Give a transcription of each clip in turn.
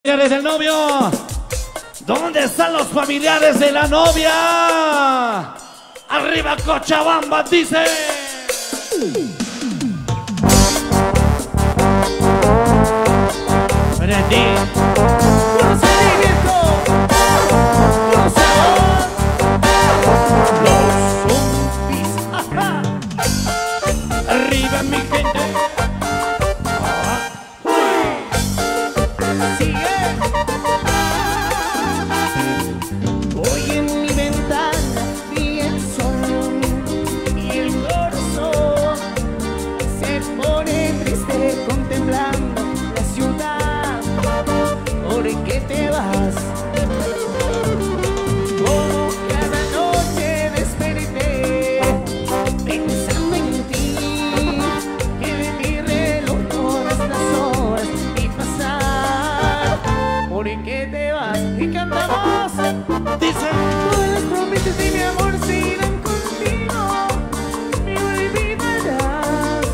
Familiares del novio, ¿dónde están los familiares de la novia? Arriba Cochabamba, dice. Prendí. Arriba mi gente. Hoy en mi ventana vi el sol y el corazón se pone triste contemplando la ciudad. ¿Por qué te vas? Como cada noche desperté pensando en ti, en mi reloj todas las horas y pasar. ¿Por qué te vas? Y cantamos. Dice. Todas las promesas de mi amor se irán contigo. Me olvidarás,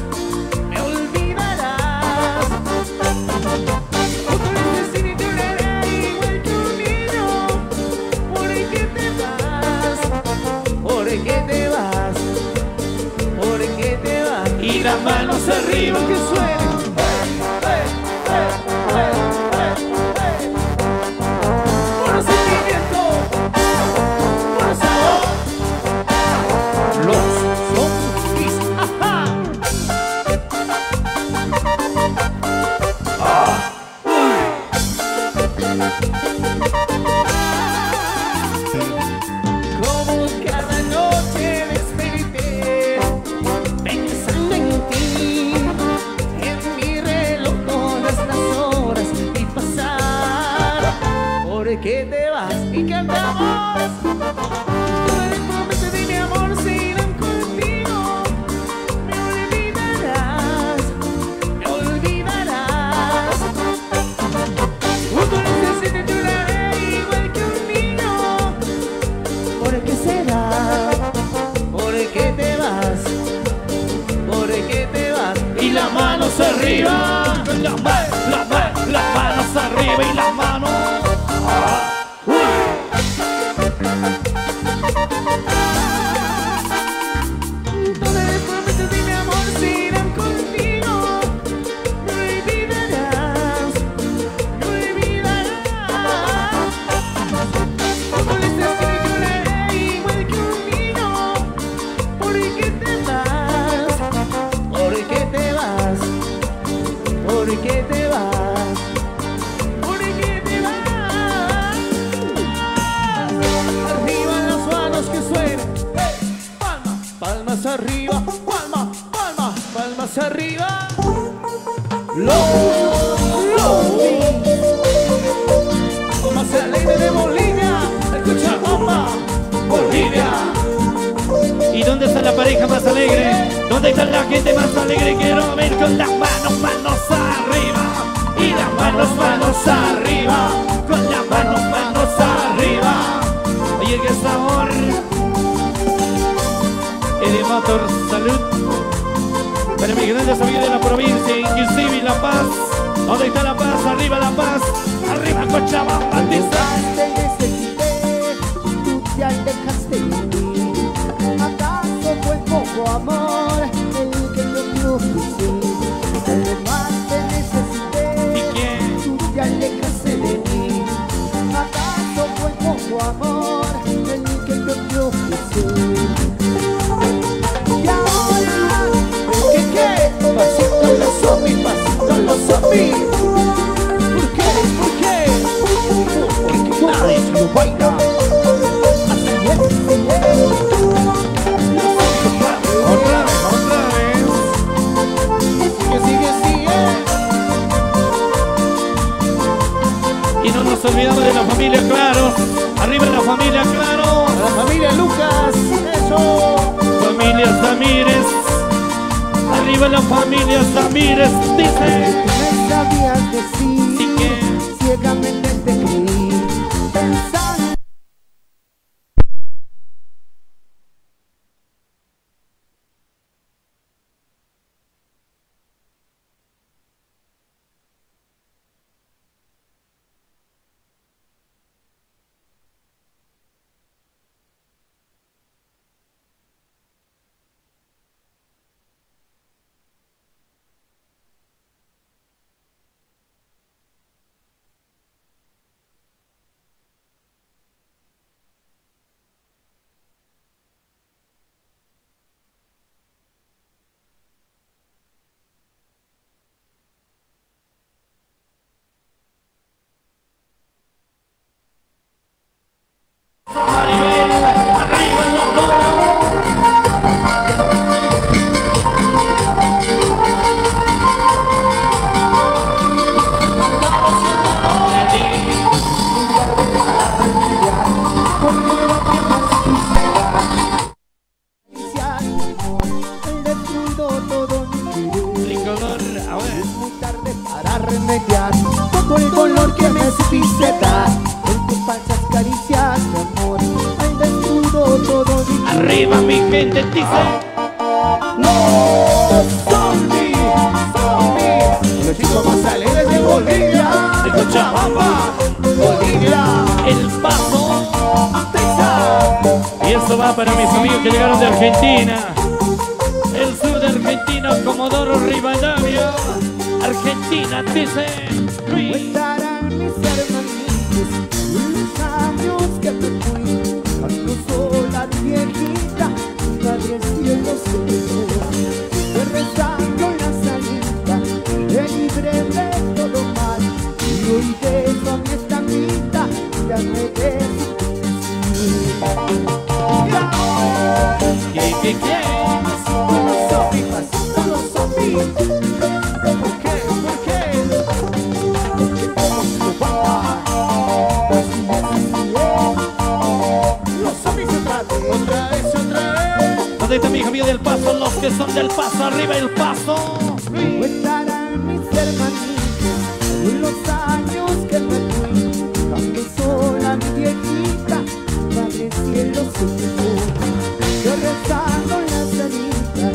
me olvidarás. Otra vez sin lloraré igual que un niño. ¿Por qué te vas? ¿Por qué te vas? ¿Por qué te vas? Y las manos arriba. Que suene. Puro sentimiento. Los zombies. ¡Ajá! Como cada noche desperté pensando en ti, en mi reloj todas las horas y pasar. ¿Por qué te vas? Y cantamos. Todas las promesas de mi amor se irán contigo. Me olvidarás, me olvidarás. Junto a los que te lloraré igual que un niño. ¿Por qué será? ¿Por qué te vas? ¿Por qué te vas? Y las manos arriba. Las manos arriba y las manos. Todas las promesas de mi amor se irán contigo. Me olvidarás, me olvidarás. Con estas que lloraré igual que un niño. ¿Por qué te vas? ¿Por qué te vas? ¿Por qué te vas? ¿Por qué te vas? Arriba las manos que suenen. Palmas, palmas arriba, palmas, palmas, palmas arriba. Lo más alegre de Bolivia, escucha bomba, Bolivia. ¿Y dónde está la pareja más alegre? ¿Dónde está la gente más alegre? Quiero ver con las manos, manos arriba. Y las manos arriba. Con las manos arriba. Oye, qué sabor. Motor, salud. Para mi grandes amigos de la provincia, inclusive La Paz. ¿Dónde está La Paz? Arriba La Paz. Arriba Cochabamba, dice. Te necesité, tú te alejaste de mí. ¿Acaso fue poco amor el que yo te ofrecí? Además te necesité, ¿Y quién? tú te alejaste de mí. ¿Acaso fue poco amor el que yo te ofrecí? Y ahora, ¿qué? Pasito los zombies, pasito los zombies. ¿Por qué? ¿Por qué? Porque nadie se lo baila. Así es, así es. Otra vez. Sigue, sigue. Y no nos olvidamos de la familia Claro. Arriba la familia Claro. A la familia Lucas, eso. Familia Samírez. Arriba la familia Samírez, dice. Me sabías decir, ¿Y qué? ciegamente te creí, pensando. arriba mi gente, dice. Los zombies, los chicos más alegres de Bolivia, De Cochabamba, Bolivia, El Paso. Texas. Y esto va para mis amigos que llegaron de Argentina. El sur de Argentina, Comodoro Rivadavia. Argentina, dice. Luis. Estarán mis hermanitos, los años que me fui, cuando sola viejita, nadie cielo se fue rezando en la salita, me libré de todo mal, y hoy beso a mi estamita, ya me beso. ¿Qué? Con los zombies, con los zombies. ¿Por qué? ¿Por qué? Los zombies otra vez. ¿Dónde está mi hija mía del Paso? Los que son del Paso, arriba El Paso. Estarán mis hermanitos, los años que me fui, cuando sola mi viejita, madre cielo se fue. Yo rezando en la salita,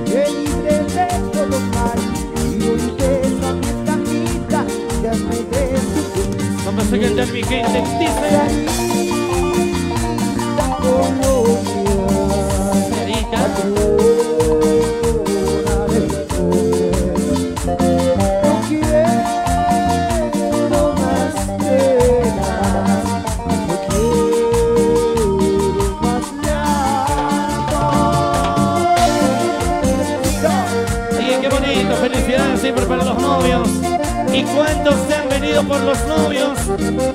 que libre de todo mal, y hoy beso a mi estamita, ya me beso. Vamos a cantar mi gente, dice. Sarita. Oye, qué bonito, felicidades siempre para los novios. ¿Y cuántos se han venido por los novios?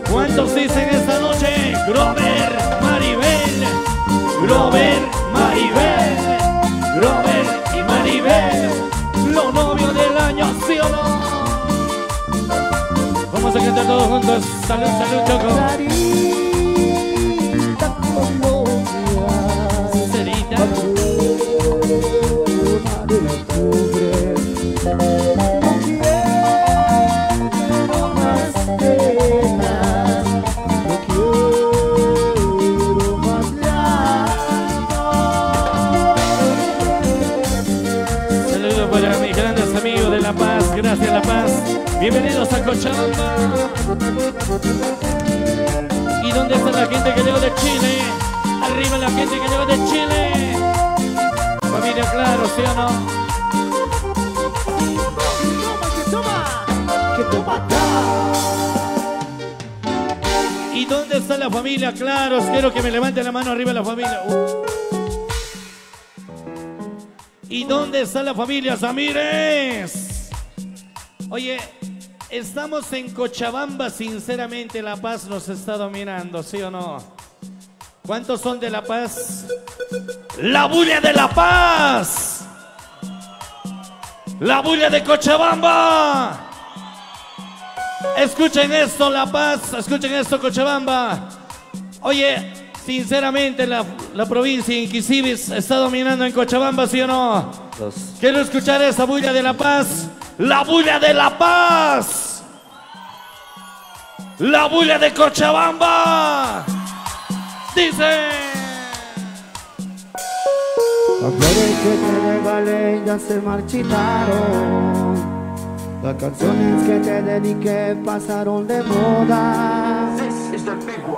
¿Cuántos dicen esta noche? Grover, Maribel, Grover, Maribel, Grover y Maribel, los novios del año, ¿sí o no? Vamos a cantar todos juntos. Salud, salud, Choco. Cerita. Saludos para mis grandes amigos de La Paz. Gracias, La Paz. Bienvenidos a Cochabamba. ¿Y dónde está la gente que llegó de Chile? Arriba la gente que llegó de Chile. Familia, claro, ¿sí o no? ¿Y dónde está la familia? Claro, quiero que me levanten la mano arriba la familia. ¿Y dónde está la familia Samírez? Oye, estamos en Cochabamba, sinceramente La Paz nos está dominando, ¿sí o no? ¿Cuántos son de La Paz? ¡La bulla de La Paz! ¡La bulla de Cochabamba! Escuchen esto, La Paz, escuchen esto, Cochabamba. Oye, sinceramente la provincia de Inquisibis está dominando en Cochabamba, ¿sí o no? Quiero escuchar esa bulla de La Paz. ¡La bulla de La Paz! ¡La bulla de Cochabamba! Dice. Las flores que te regalé ya se marchitaron, las canciones que te dediqué pasaron de moda.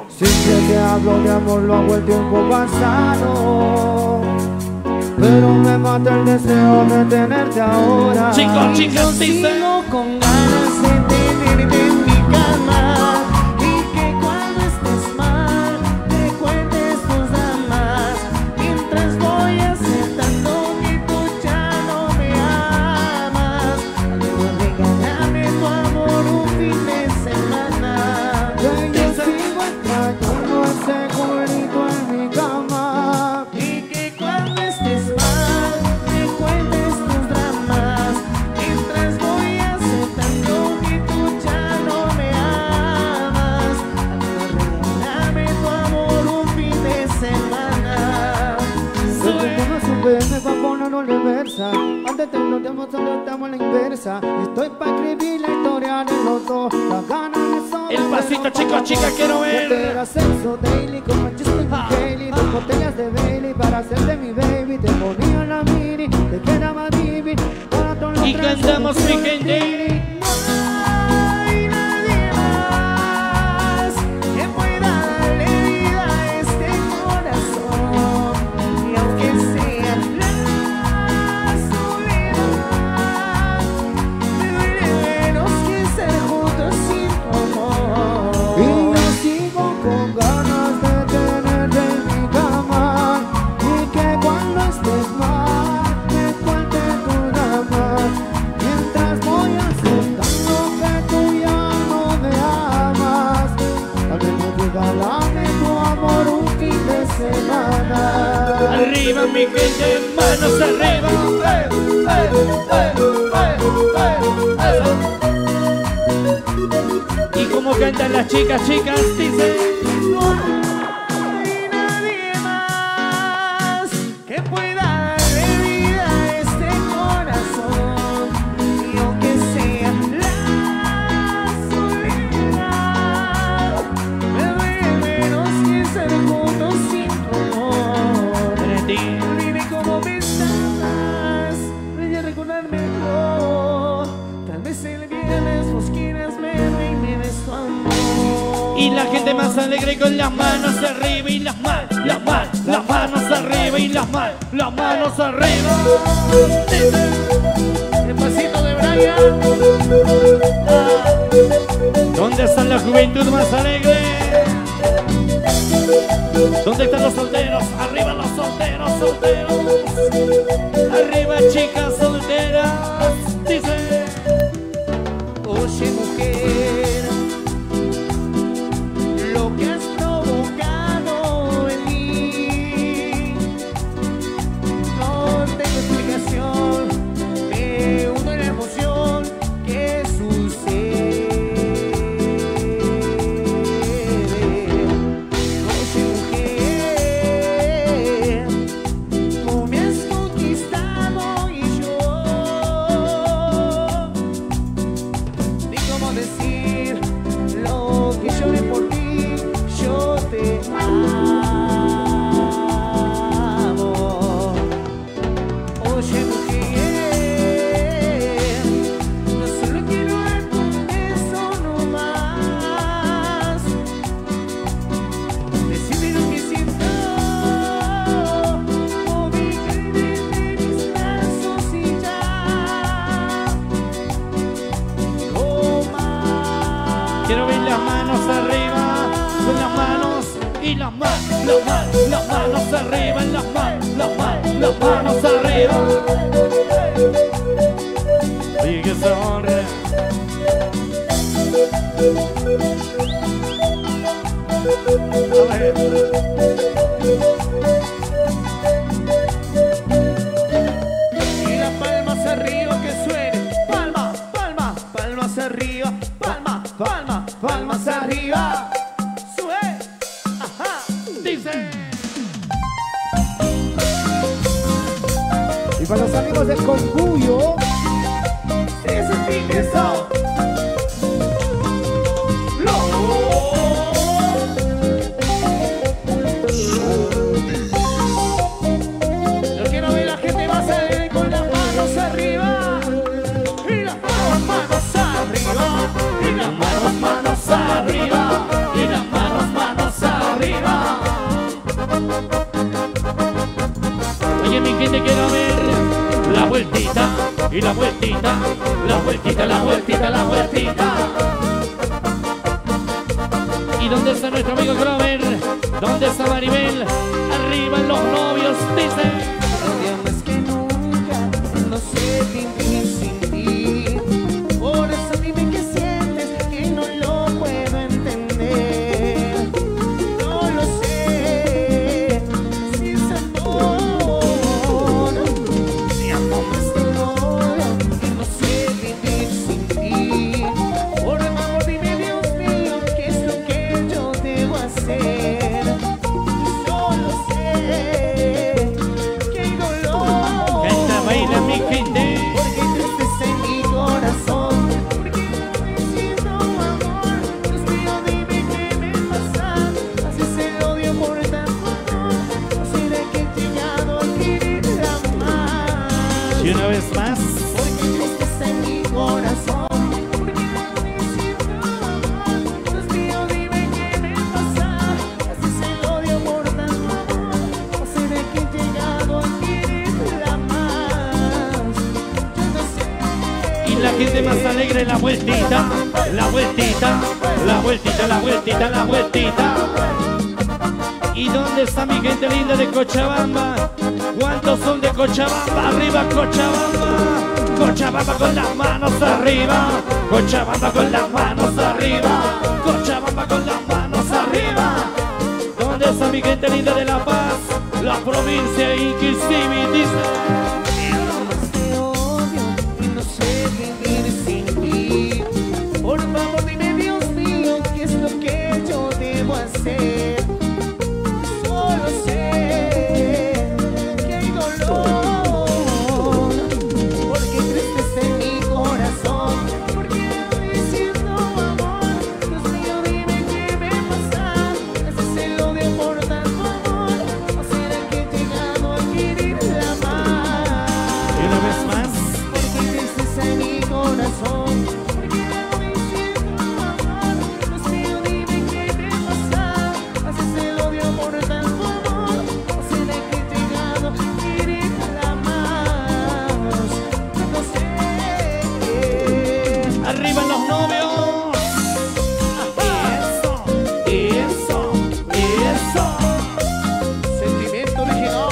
Siempre que hablo de amor lo hago el tiempo pasado, pero me mata el deseo de tenerte ahora. Chicos, chicas, dice. Sigo con ganas de tenerte en mi cama, y que cuando estés mal te cuentes tus dramas, mientras voy aceptando que tú ya no me amas. Regálame tu amor un fin de semana, yo sigo extrañando ese cuerito en mi cama, y que cuando estés mal te cuentes tus dramas, mientras voy aceptando que tú ya no me amas. Regálame tu amor un fin de semana. Me va a poner una reversa, antes te lo demos, solo estamos a la inversa. Estoy para escribir la historia de los dos, las ganas de El pasito, chicos, chicas, quiero ver. Sexo daily con Manchester y Haley. botellas de Bailey para hacerte mi baby. Te ponía la mini, te quedaba divin. Para todos los Y cantamos mi gente. Arriba mi gente, manos arriba. Y como cantan las chicas, dice: no hay nadie más que pueda darle vida a este corazón. Y aunque sea la soledad, me duele menos que estar juntos sin tu amor. Dime cómo me estabas, voy a recordarme todo. Tal vez el viernes vos quieras verme y me des tu amor. Y la gente más alegre con las manos arriba y las manos arriba y las manos arriba. El pasito de Brian. ¿Dónde está la juventud más alegre? ¿Dónde están los solteros? Arriba los solteros, Arriba chicas solteras. Dice: oye mujer, lo que has provocado en mí no tengo explicación. Me uno en la emoción que sucede. Oye mujer, tú me has conquistado y yo ni cómo decir lo que lloré por ti. Yo te amo. Oye mujer, no solo quiero darte un beso nomás. Decime lo que siento, o mi caeré de mis brazos y ya. Toma. quiero ver las manos arriba, con las manos y las manos arriba, las manos arriba. Y que sonríe. A ver. Y las palmas arriba que suene. Palma, palma, palmas arriba. Palma, palma, palmas arriba. Sube. Ajá. Dice: Y para los amigos del Concuyo, Es un ingreso. Yo quiero ver la gente más alegre con las manos arriba. Y las manos arriba. y las manos arriba, y las manos arriba. Oye mi gente, quiero ver la vueltita y la vueltita, la vueltita, la vueltita, la vueltita. ¿Y dónde está nuestro amigo Grover? ¿Dónde está Maribel? Arriba los novios, dicen. Odio más que nunca, no sé vivir sin ti. Por eso dime qué sientes, que no lo puedo entender. No lo sé, si es amor, si amo más que amor, que no sé vivir sin ti. Por favor dime, Dios mío, qué es lo que yo debo hacer. Solo sé que hay dolor. Canta, baila mi gente. Porque Dale la vueltita, la vueltita, la vueltita, la vueltita, la vueltita. ¿Y dónde está mi gente linda de Cochabamba? ¿Cuántos son de Cochabamba? Arriba Cochabamba. Cochabamba con las manos arriba. Cochabamba con las manos arriba. Cochabamba con las manos arriba. ¿Dónde está mi gente linda de La Paz? La provincia Inquisivi dice. Te odio y no sé vivir sin ti. Por favor dime, Dios mío, qué es lo que yo debo hacer. Solo sé que hay dolor, porque tristeza en mi corazón, porque hoy siento amor. Dios mío, dime qué me pasa. ¿Es el odio por tanto amor? ¿O será que he llegado a quererla más? Y una vez más. Porque tristeza en mi corazón, porque hoy siento amor. Dios mío, dime qué me pasa. ¿Es el odio por tanto amor? ¿O será que he llegado a quererla más? No sé. Arriba los novios. Eso, eso. Sentimiento original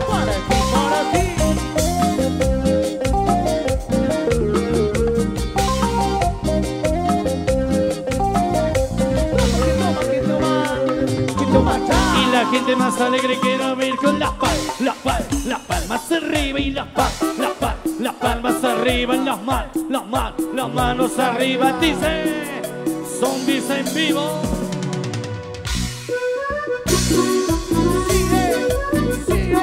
para ti, para ti. Que toma ya. Y la gente más alegre quiero ver con las palmas arriba y las palmas arriba, las manos arriba, dice, zombies en vivo. Sigue, sigue.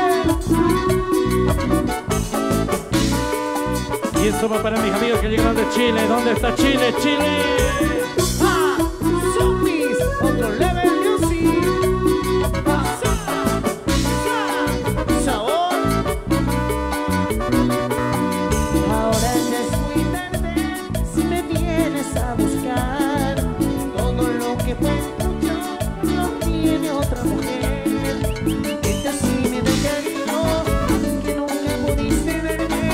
Y eso va para mis amigos que llegaron de Chile. ¿Dónde está Chile? Chile. Ah, zombies, otro level music. Sabor. Ahora ya es muy tarde, si me vienes a buscar. Todo lo que fue tuyo lo tiene otra mujer. Ella sí me da cariño que nunca pudiste darme.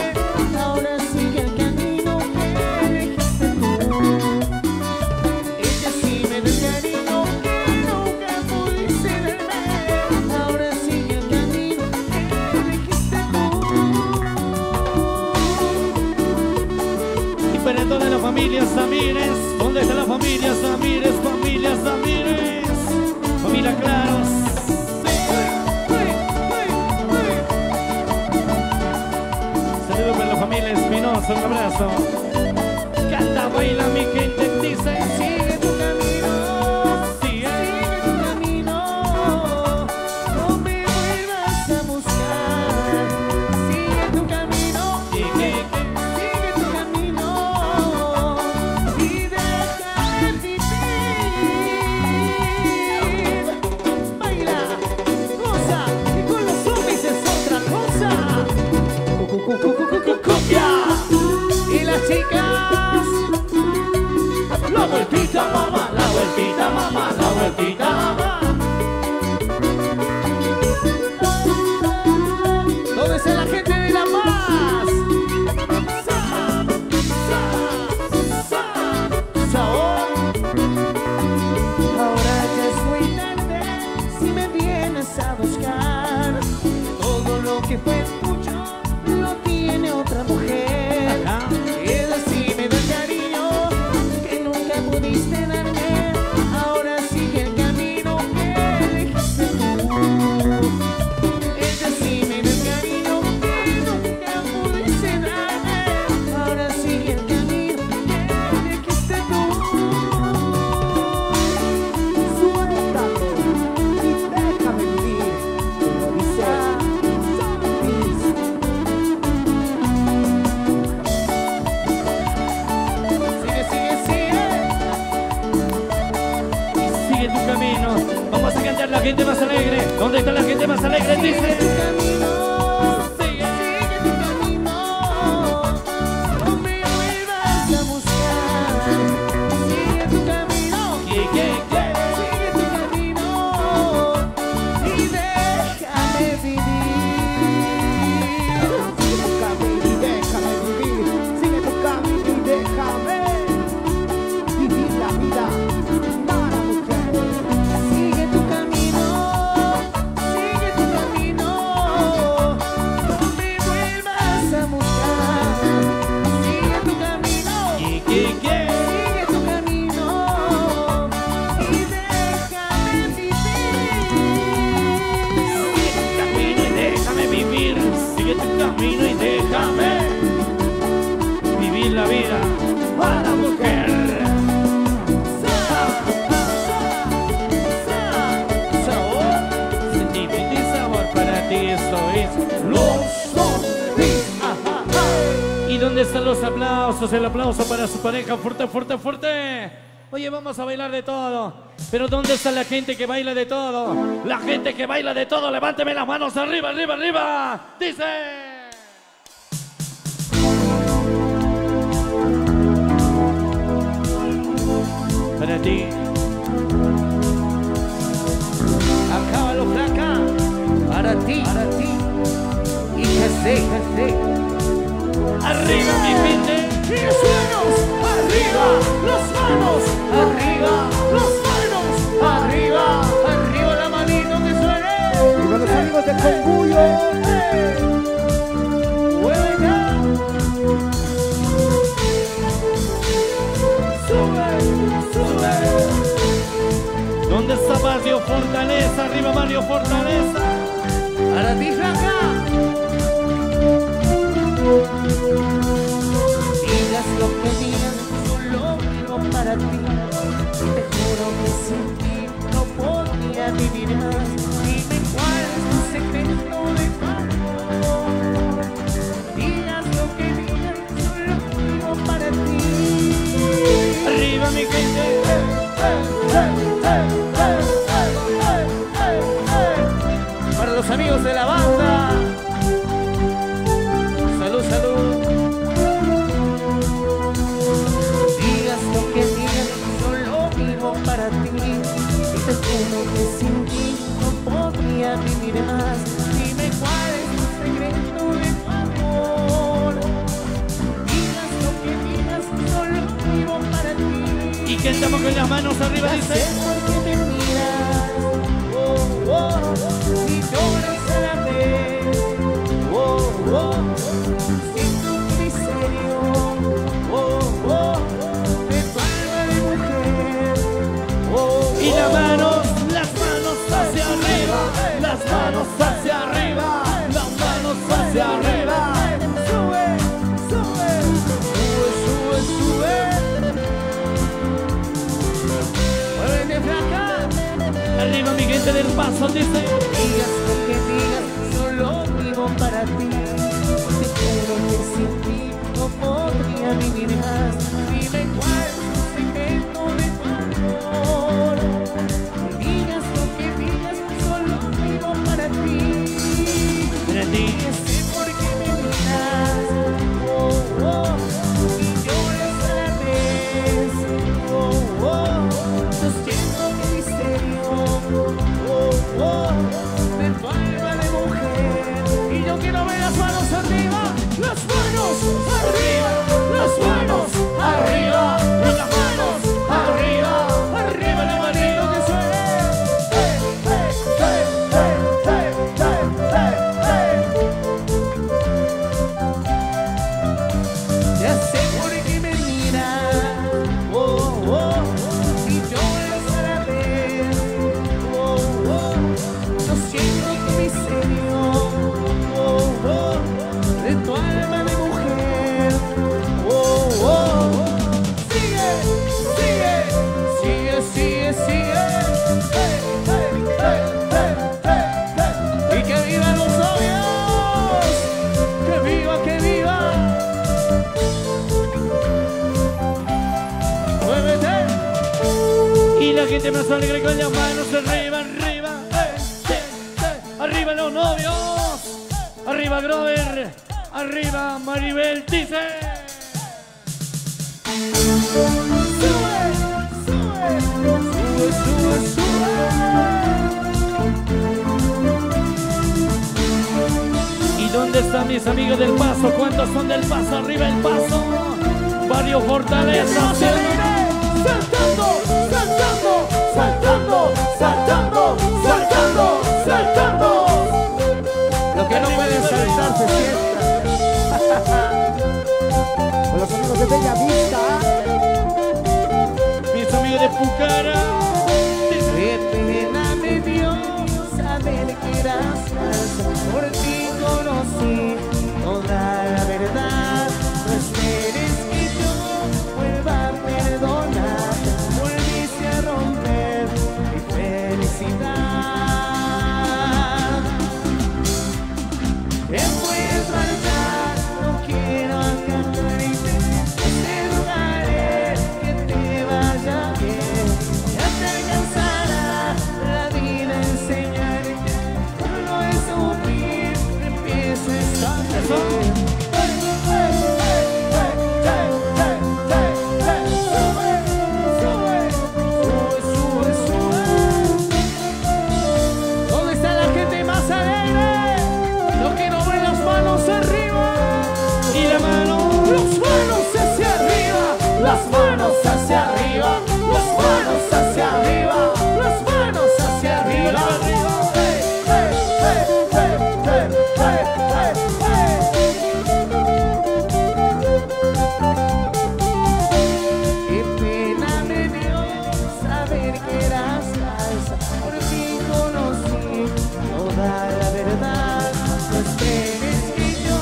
Ahora sigue el camino que elegiste tú. Ella sí me da cariño que nunca pudiste darme. Ahora sigue el camino que elegiste tú. Y para todas las familias Samírez. ¿Dónde está la familia Samírez? Familia Samírez. Familia Claros. Saludos para la familia Espinosa. Un abrazo. Canta, baila mi gente, dice. Sigue tu camino, Sigue. sigue tu camino, no me vuelvas a buscar. Sigue tu camino, sigue tu camino y déjame vivir. Baila, goza, que con los zombies es otra cosa. Cumbia. Y las chicas, La vueltita, mamá, la vueltita, mamá, la vueltita, mamá. ¿dónde está la gente de La Paz? Sabor. Ahora ya es muy tarde, si me vienes a buscar. Todo lo que fue tuyo lo tiene otra mujer. Ajá. Ella sí me da cariño que nunca pudiste darme. Ahora sigue el camino que elegiste tú. Ella sí me da cariño que nunca pudiste darme. Ahora sigue el camino que elegiste tú. Suéltame y déjame vivir. Como dice zombies. Sigue, sigue, sigue. Sigue tu camino. Vamos a cantar la gente más alegre. ¿Dónde está la gente más alegre? Sigue Dice. tu camino. Sigue. Sigue tu camino, no me vuelvas a buscar. Sigue tu camino, ¿Qué? sigue tu camino y déjame vivir. Sigue tu camino y déjame vivir. Sigue tu camino y dónde están los aplausos? El aplauso para su pareja, fuerte, fuerte, fuerte. Oye, vamos a bailar de todo. Pero ¿dónde está la gente que baila de todo? La gente que baila de todo, levánteme las manos arriba, arriba, arriba. Dice... Para ti. Acábalo, flaca. Para ti. Y que sé. Arriba, mi gente. Y los manos arriba, las manos arriba, las manos arriba, arriba la manito que suene. Y con los amigos del Conguyo. Buena. Sube. ¿Dónde está Mario Fortaleza? Arriba, Mario Fortaleza. Para ti, flaca. Digas lo que digas, solo vivo para ti. Te juro que sin ti no podría vivir más. Dime cuál es tu secreto de amor. Digas lo que digas, solo vivo para ti. Arriba, mi gente. Para los amigos de la banda. Salud. Digas lo que digas, solo vivo para ti. Y te juro que sin ti no podría vivir más. Dime cuál es tu secreto de tu amor. Digas lo que digas, solo vivo para ti. Y que estamos con las manos arriba, Ya dice. sé por qué me miras, y lloras a la vez, siento tu miserio, de tu alma de mujer, Y las manos hacia arriba, las manos hacia arriba, las manos hacia arriba. sube. Muévete, flaca. Arriba, mi gente del Paso, dice. Digas lo que digas, solo vivo para ti. Te juro que sin ti no podría vivir más. Dime cuál es tu secreto de tu amor. Digas lo que digas, solo vivo para ti. Para ti. Que sé por qué me miras, y lloras a la vez, sosteniendo tu misterio, de tu alma de mujer. Y yo quiero ver las manos arriba, las manos arriba, las manos arriba, las manos arriba, arriba la manito que suene. Ya sé por qué me miras, y lloras a la vez, siento tu miserio, de tu alma de mujer. Sigue. Y que vivan los novios, que viva. Muévete. Y la gente más alegre con las manos arriba. Arriba los novios. Arriba Grover. Arriba Maribel, dice. Sube. ¿Y dónde están mis amigos del Paso? ¿Cuántos son del Paso? Arriba el Paso. Barrio Fortaleza. Saltando. Lo que no pueden saltar se sienta. Con los amigos de Bella Vista. Mis amigos de Pucara. Qué pena me dio saber que eras falsa. Por ti conocí toda la verdad. No esperes que yo vuelva a perdonar. que eras falsa, por fin conocí toda la verdad. No esperes que yo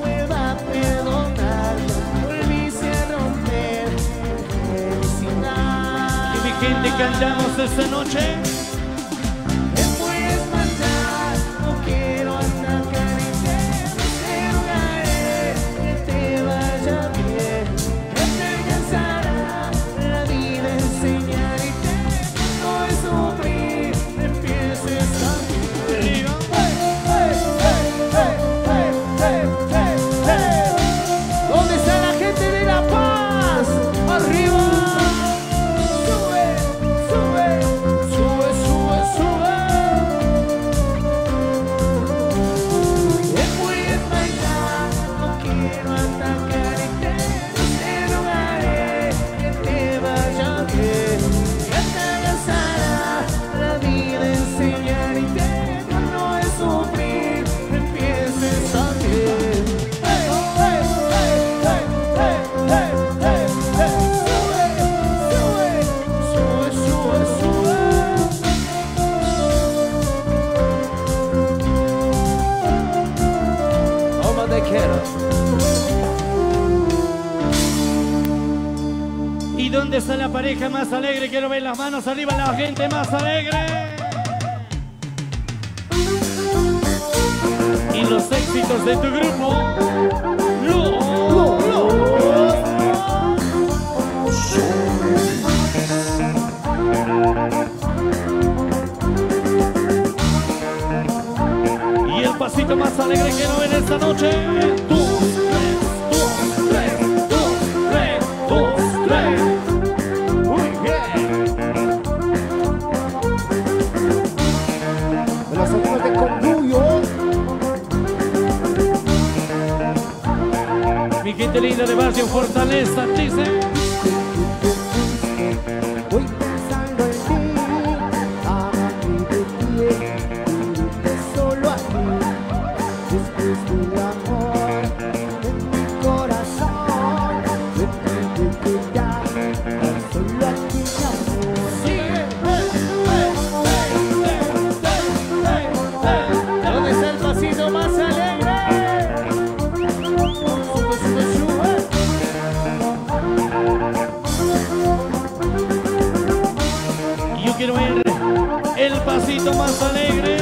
pueda perdonar, volviste a romper mi felicidad. Y mi gente, cantamos esta noche. Me puedes matar, no quiero atacarte, no te rogaré que te vaya bien, que te alcanzará la vida enseñarte que no es sufrir, empieces a vivir. ¿Dónde está la gente de La Paz? ¡Arriba! Sube, sube, sube, sube, sube. Me puedes bailar, no quiero atacarte, no te rogaré que te vaya bien, que te alcanzará la vida enseñarte que no es sufrir, empieces a vivir. ¿Y dónde está la pareja más alegre? Quiero ver las manos arriba, la gente más alegre. Y los éxitos de tu grupo. Y el pasito más alegre quiero ver esta noche. 2, 3, 2, 3, 2, 3. Muy bien. Los sonidos de Conguyo. Mi gente linda de Barrio Fortaleza dice. Voy pensando en ti, aquí de pie, irte solo a ti, después del amor en mi corazón, de ti que ya, solo a ti mi amor. ¿Dónde está el pasito más alegre? Sube, sube, sube. Yo quiero ver el pasito más alegre.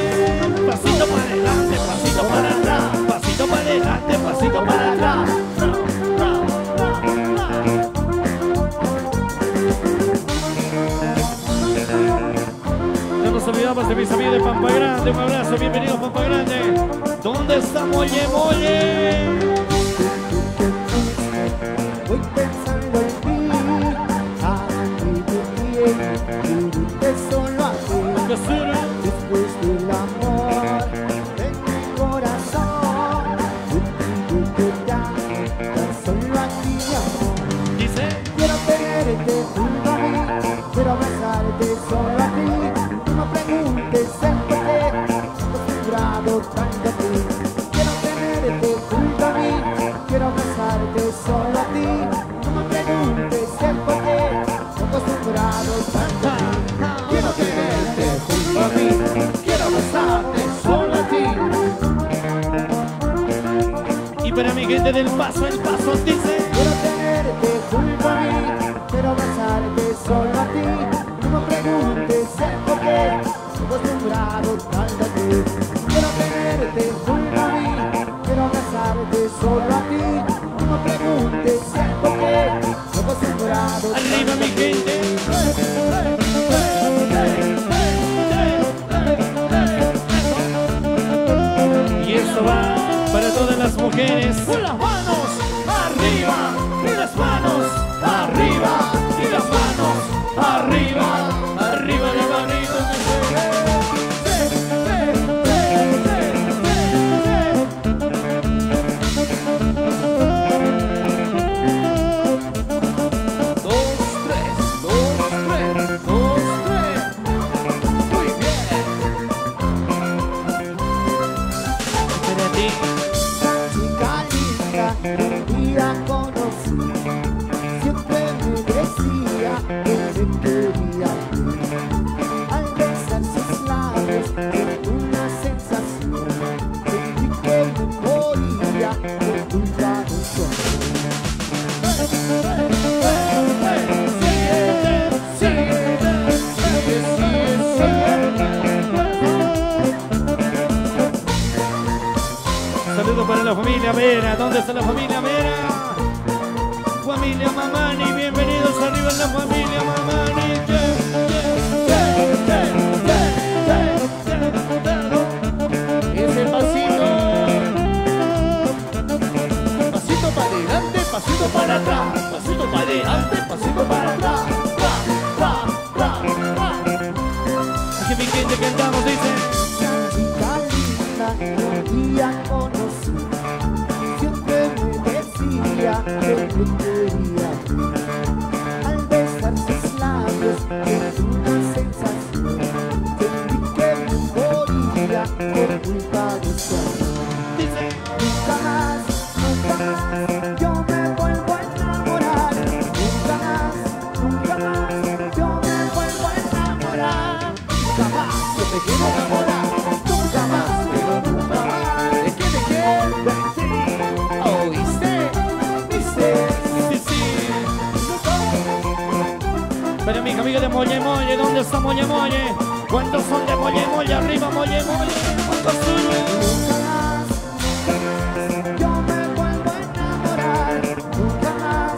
Pasito para adelante, pasito para atrás. Pasito para adelante, pasito para atrás. No nos olvidamos de mis amigos de Pampa Grande. Un abrazo, bienvenido Pampa Grande. ¿Dónde está Molle Molle? Voy pensando en ti, aquí de pie, irte solo a ti, Basura. después del amor en mi corazón, de ti que ya, solo a ti mi amor. Dice. Quiero tenerte junto a mí, quiero abrazarte solo a ti, no preguntes el por qué, acostumbrado tanto a ti. Quiero tenerte junto a mí, quiero abrazarte solo a ti, no me preguntes el por qué, acostumbrado tanto a ti. Quiero tenerte junto a mí, quiero besarte solo a ti. Y para mi gente del Paso, el Paso dice. Quiero tenerte junto a mí, quiero abrazarte solo a ti, no me preguntes el por qué, acostumbrado tanto a ti. Quiero tenerte junto a mí, quiero abrazarte solo a ti, no me preguntes el por qué, acostumbrado Arriba mi gente. Y esto va para todas las mujeres. Con las manos arriba, y las manos arriba, y las manos arriba, arriba, arriba, arriba. chica linda, un día conocí, Mera. ¿Dónde está la familia Mera? Familia Mamani, bienvenidos arriba en la familia Mamani. Ese pasito. Pasito para adelante, pasito para atrás. Pasito para adelante, pasito para atrás. Aquí mi gente cantamos, dice. Un día conocí, siempre me decía que me quería. Al besar sus labios, es una sensación. Sentí que me moría por culpa de su amor. Dice. Nunca más, yo me vuelvo a enamorar. Nunca más, yo me vuelvo a enamorar. Nunca más, yo me quiero enamorar. Nunca más, pero nunca más. ¿De qué? ¿Oíste? ¿Viste? Sí, sí. Pero mis amigos de Molle Molle, ¿dónde está Molle Molle? ¿Cuántos son de Molle Molle? Arriba Molle Molle. ¿Cuántos son? Nunca más, yo me vuelvo a enamorar. Nunca más,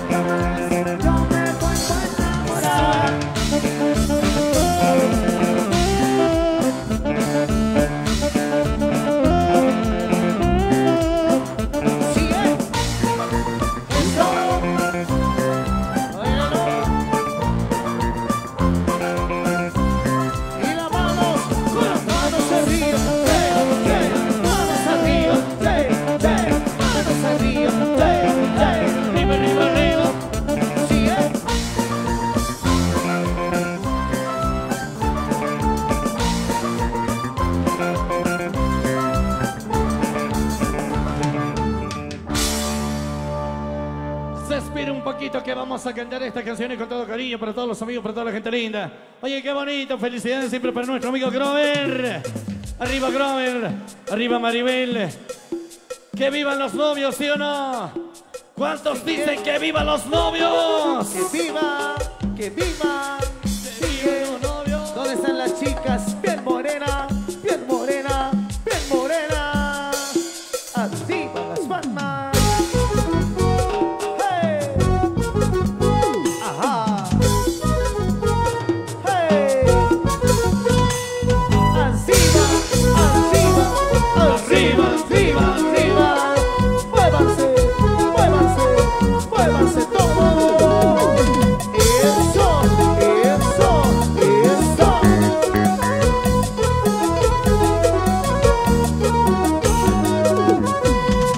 yo me vuelvo a enamorar. Sí, eso. Óigalo. Y las manos arriba. Manos arriba. Manos arriba. Arriba, arriba, arriba. Sí, Se espera un poquito que vamos a cantar estas canciones con todo cariño para todos los amigos, para toda la gente linda. Oye, qué bonito, felicidades siempre para nuestro amigo Grover. Arriba Grover, arriba Maribel. Que vivan los novios, ¿sí o no? ¿Cuántos dicen que vivan los novios? que viva, que viva. Que vivan los novios. ¿Dónde están las chicas? Bien morena, bien morena, bien morena. Activa las palmas. ¡Hey! ¡Ajá! ¡Hey! ¡Arriba, arriba, arriba, arriba, arriba! ¡Muévanse, muévanse, muévanse todos! ¡Eso, eso, eso!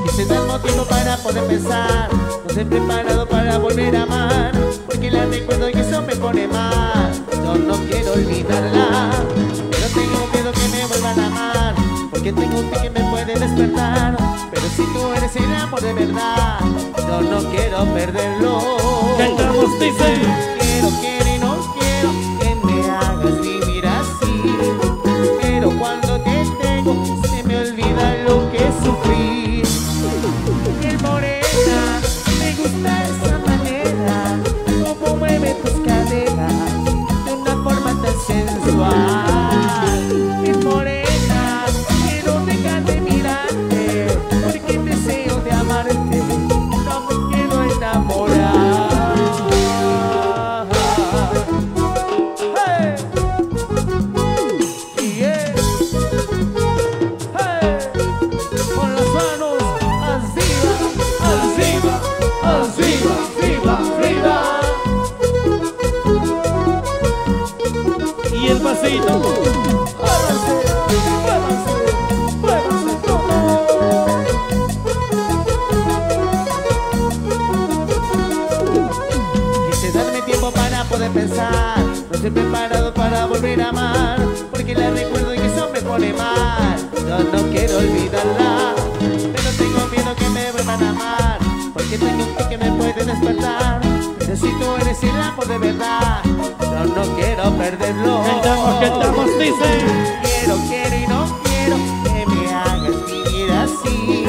Quise dar motivo para poder pensar. No estoy preparado para volver a amar, porque la recuerdo y eso me pone mal. Yo no quiero olvidarla, pero tengo miedo que me vuelvan a amar, porque tengo un ti que me puede despertar. Pero si tú eres el amor de verdad, yo no quiero perderlo. Cantamos, dice. Quiero y no quiero que me hagas vivir así, pero cuando te tengo se me olvida lo que sufrí. Piel morena, me gusta esa manera, como mueve tus caderas de una forma tan sensual. Piel morena, quiero dejar de mirarte, porque deseo de amarte, no me quiero enamorar. Hey. Yeah. Hey. Con las manos arriba, arriba, arriba, arriba, arriba. Y el pasito. Muévanse, muévanse, muévanse todos. Quise darme tiempo para poder pensar. No estoy preparado para volver a amar, porque la recuerdo y eso me pone mal. Yo no quiero olvidarla, pero tengo miedo que me vuelvan a amar, porque tengo un ti que me puede despertar. Pero si tú eres el amor de verdad, yo no quiero perderlo. Cantamos, dice. Quiero y no quiero que me hagas vivir así,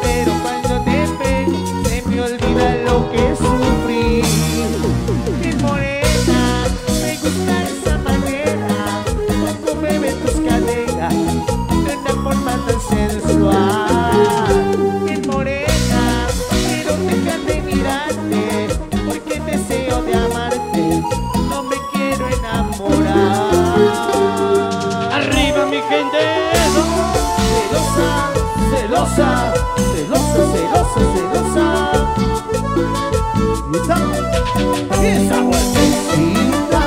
pero cuando te pego se me olvida lo que sufrí. Piel morena, me gusta esa manera, como mueve tus caderas de una forma tan sensual. celosa, celosa. Y esa vueltecita,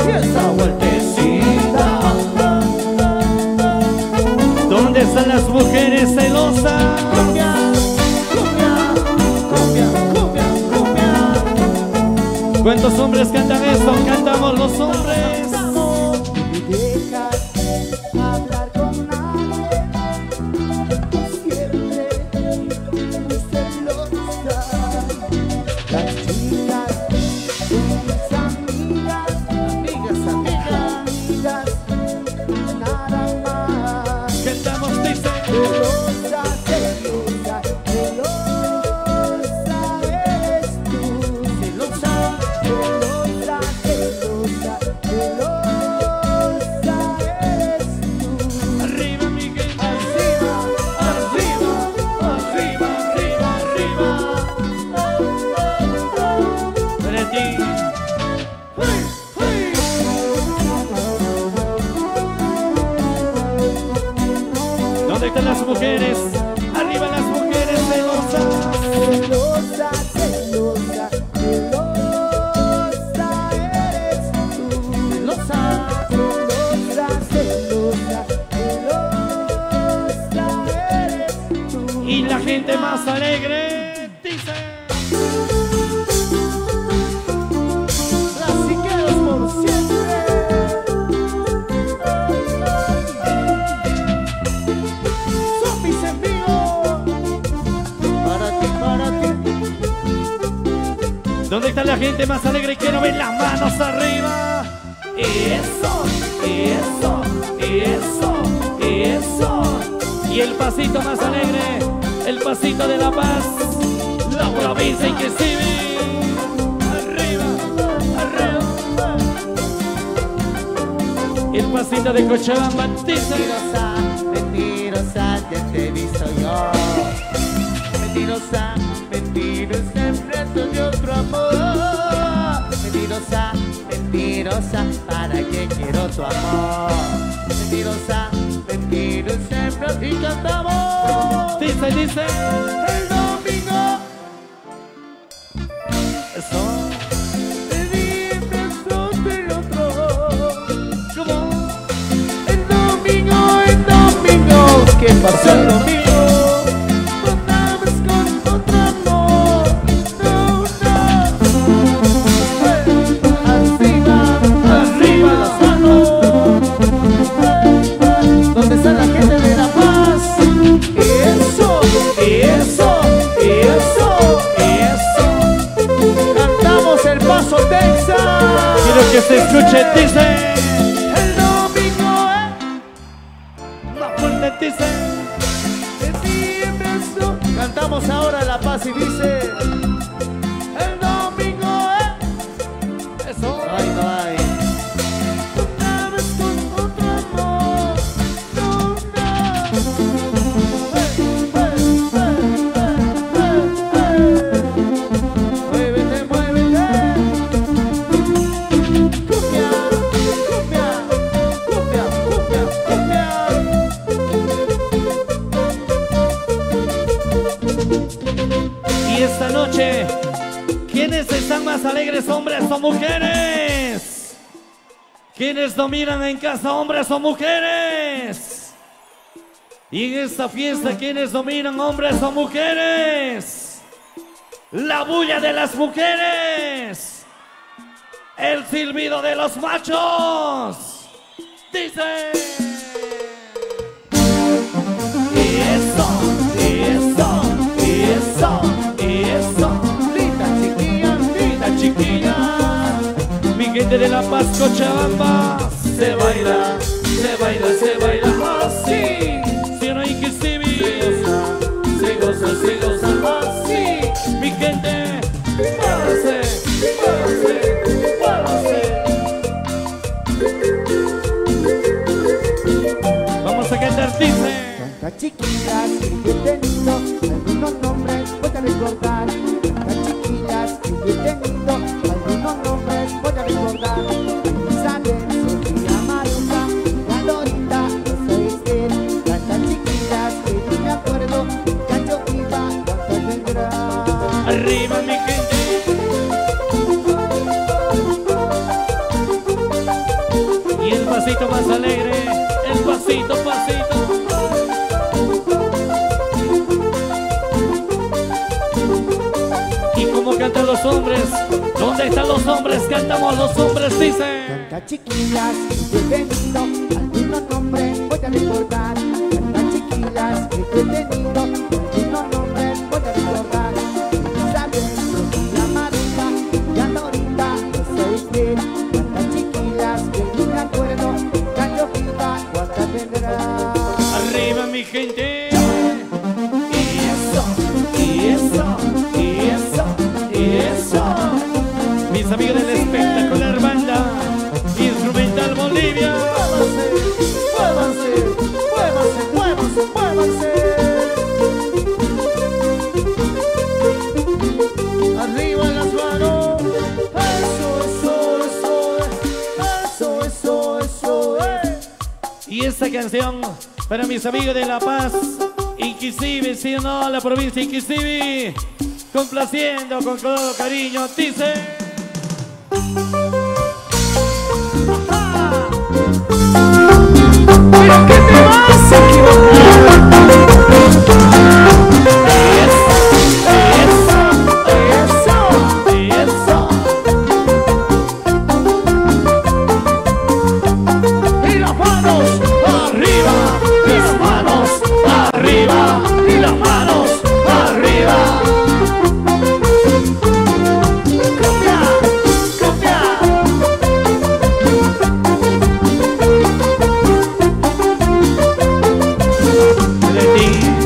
y esa vueltecita. ¿Dónde están las mujeres celosas? Cumbia, cumbia, cumbia, cumbia, cumbia. ¿Cuántos hombres cantan eso? Cantamos los hombres. Me dejas hablar con nadie, siempre muy celosa. Las chicas son mis amigas, Amigas, amigas. amigas, nada más. Cantamos, dice. Celosa, celosa, celosa eres tú. Celosa, Celosa, celosa, celosa eres tú. Arriba, mi gente. arriba, arriba, arriba, arriba, arriba. Para ti. ¡Hey, hey! ¿Dónde están las mujeres? Arriba las mujeres celosas. Celosa, celosa, celosa eres tú. Celosa, Celosa, celosa, celosa eres tú. Y la gente más alegre dice. clasiqueros por siempre. Zombies en vivo. Para ti, para ti. ¿Dónde está la gente más alegre? Quiero ver las manos arriba. Eso, eso, eso, eso. Y el pasito más alegre, el pasito de La Paz, la provincia inclusive. Arriba, arriba. El pasito de Cochabamba dice. Mentirosa, mentirosa, ya te he visto yo. Mentirosa, mentirosa, enfrento de otro amor. Mentirosa, mentirosa, ¿para qué quiero tu amor? Mentirosa, mentirosa, enfrento y cantamos. Dice, dice. El domingo Eso. te di en brazos del otro. ¿Cómo? El domingo, ¿qué pasó el domingo? Contamos con otro amor, no, no. Arriba, arriba las manos. ¿Dónde está la gente de La Paz? Eso, eso, eso, eso. Cantamos el paso Texas. Quiero que se escuche, dice. El domingo, Más fuerte, dice. cantamos ahora La Paz y dice el domingo, Eso. ay, no hay. Una vez con otro amor, no, no. Muévete, muévete. Cumbia, cumbia, cumbia, cumbia, cumbia. Y esta noche, ¿quiénes están más alegres, hombres o mujeres? ¿Quiénes dominan en casa, hombres o mujeres? Y en esta fiesta, ¿quiénes dominan, hombres o mujeres? La bulla de las mujeres, el silbido de los machos. Dice. Eso, eso, eso, eso. Linda chiquilla, Linda chiquilla, mi gente de La Paz, Cochabamba, se baila, se baila, se baila así. Si no hay que se goza así. Mi gente, muévase, muévase, muévase. Vamos a cantar, dice. Tantas chiquillas que yo he tenido, algunos nombres voy a recordar. Tantas chiquillas que yo he tenido, algunos nombres voy a recordar. Isabel, Sofía, Maruca, Carolina, Rosa Estel. Tantas chiquillas que yo me acuerdo, Cacho Viva, cuántas pasito más alegre, el pasito, pasito. Y como cantan los hombres, ¿dónde están los hombres? Cantamos los hombres, dice. Canta chiquillas, bienvenido, algunos nombres voy a recordar. Canta chiquillas, bienvenido, algunos nombres voy a recordar. Isabel, Rosita, Marita, ya ahorita no soy fiel. Canta chiquillas, que ni me acuerdo, Cayo Vida, cuánta tendrá. Arriba mi gente. Y eso, y eso, y eso, y eso. Mis amigos del espectacular banda Instrumental Bolivia. Muévanse, muévanse, muévanse, muévanse, muévanse. Arriba las manos. Eso. Y esta canción para mis amigos de La Paz, Inquisibi, si no, la provincia de Inquisibi, complaciendo con todo cariño, dice. Pero que te vas a equivocar. Eso. Y las manos arriba, y las manos arriba, y las manos arriba. Copia.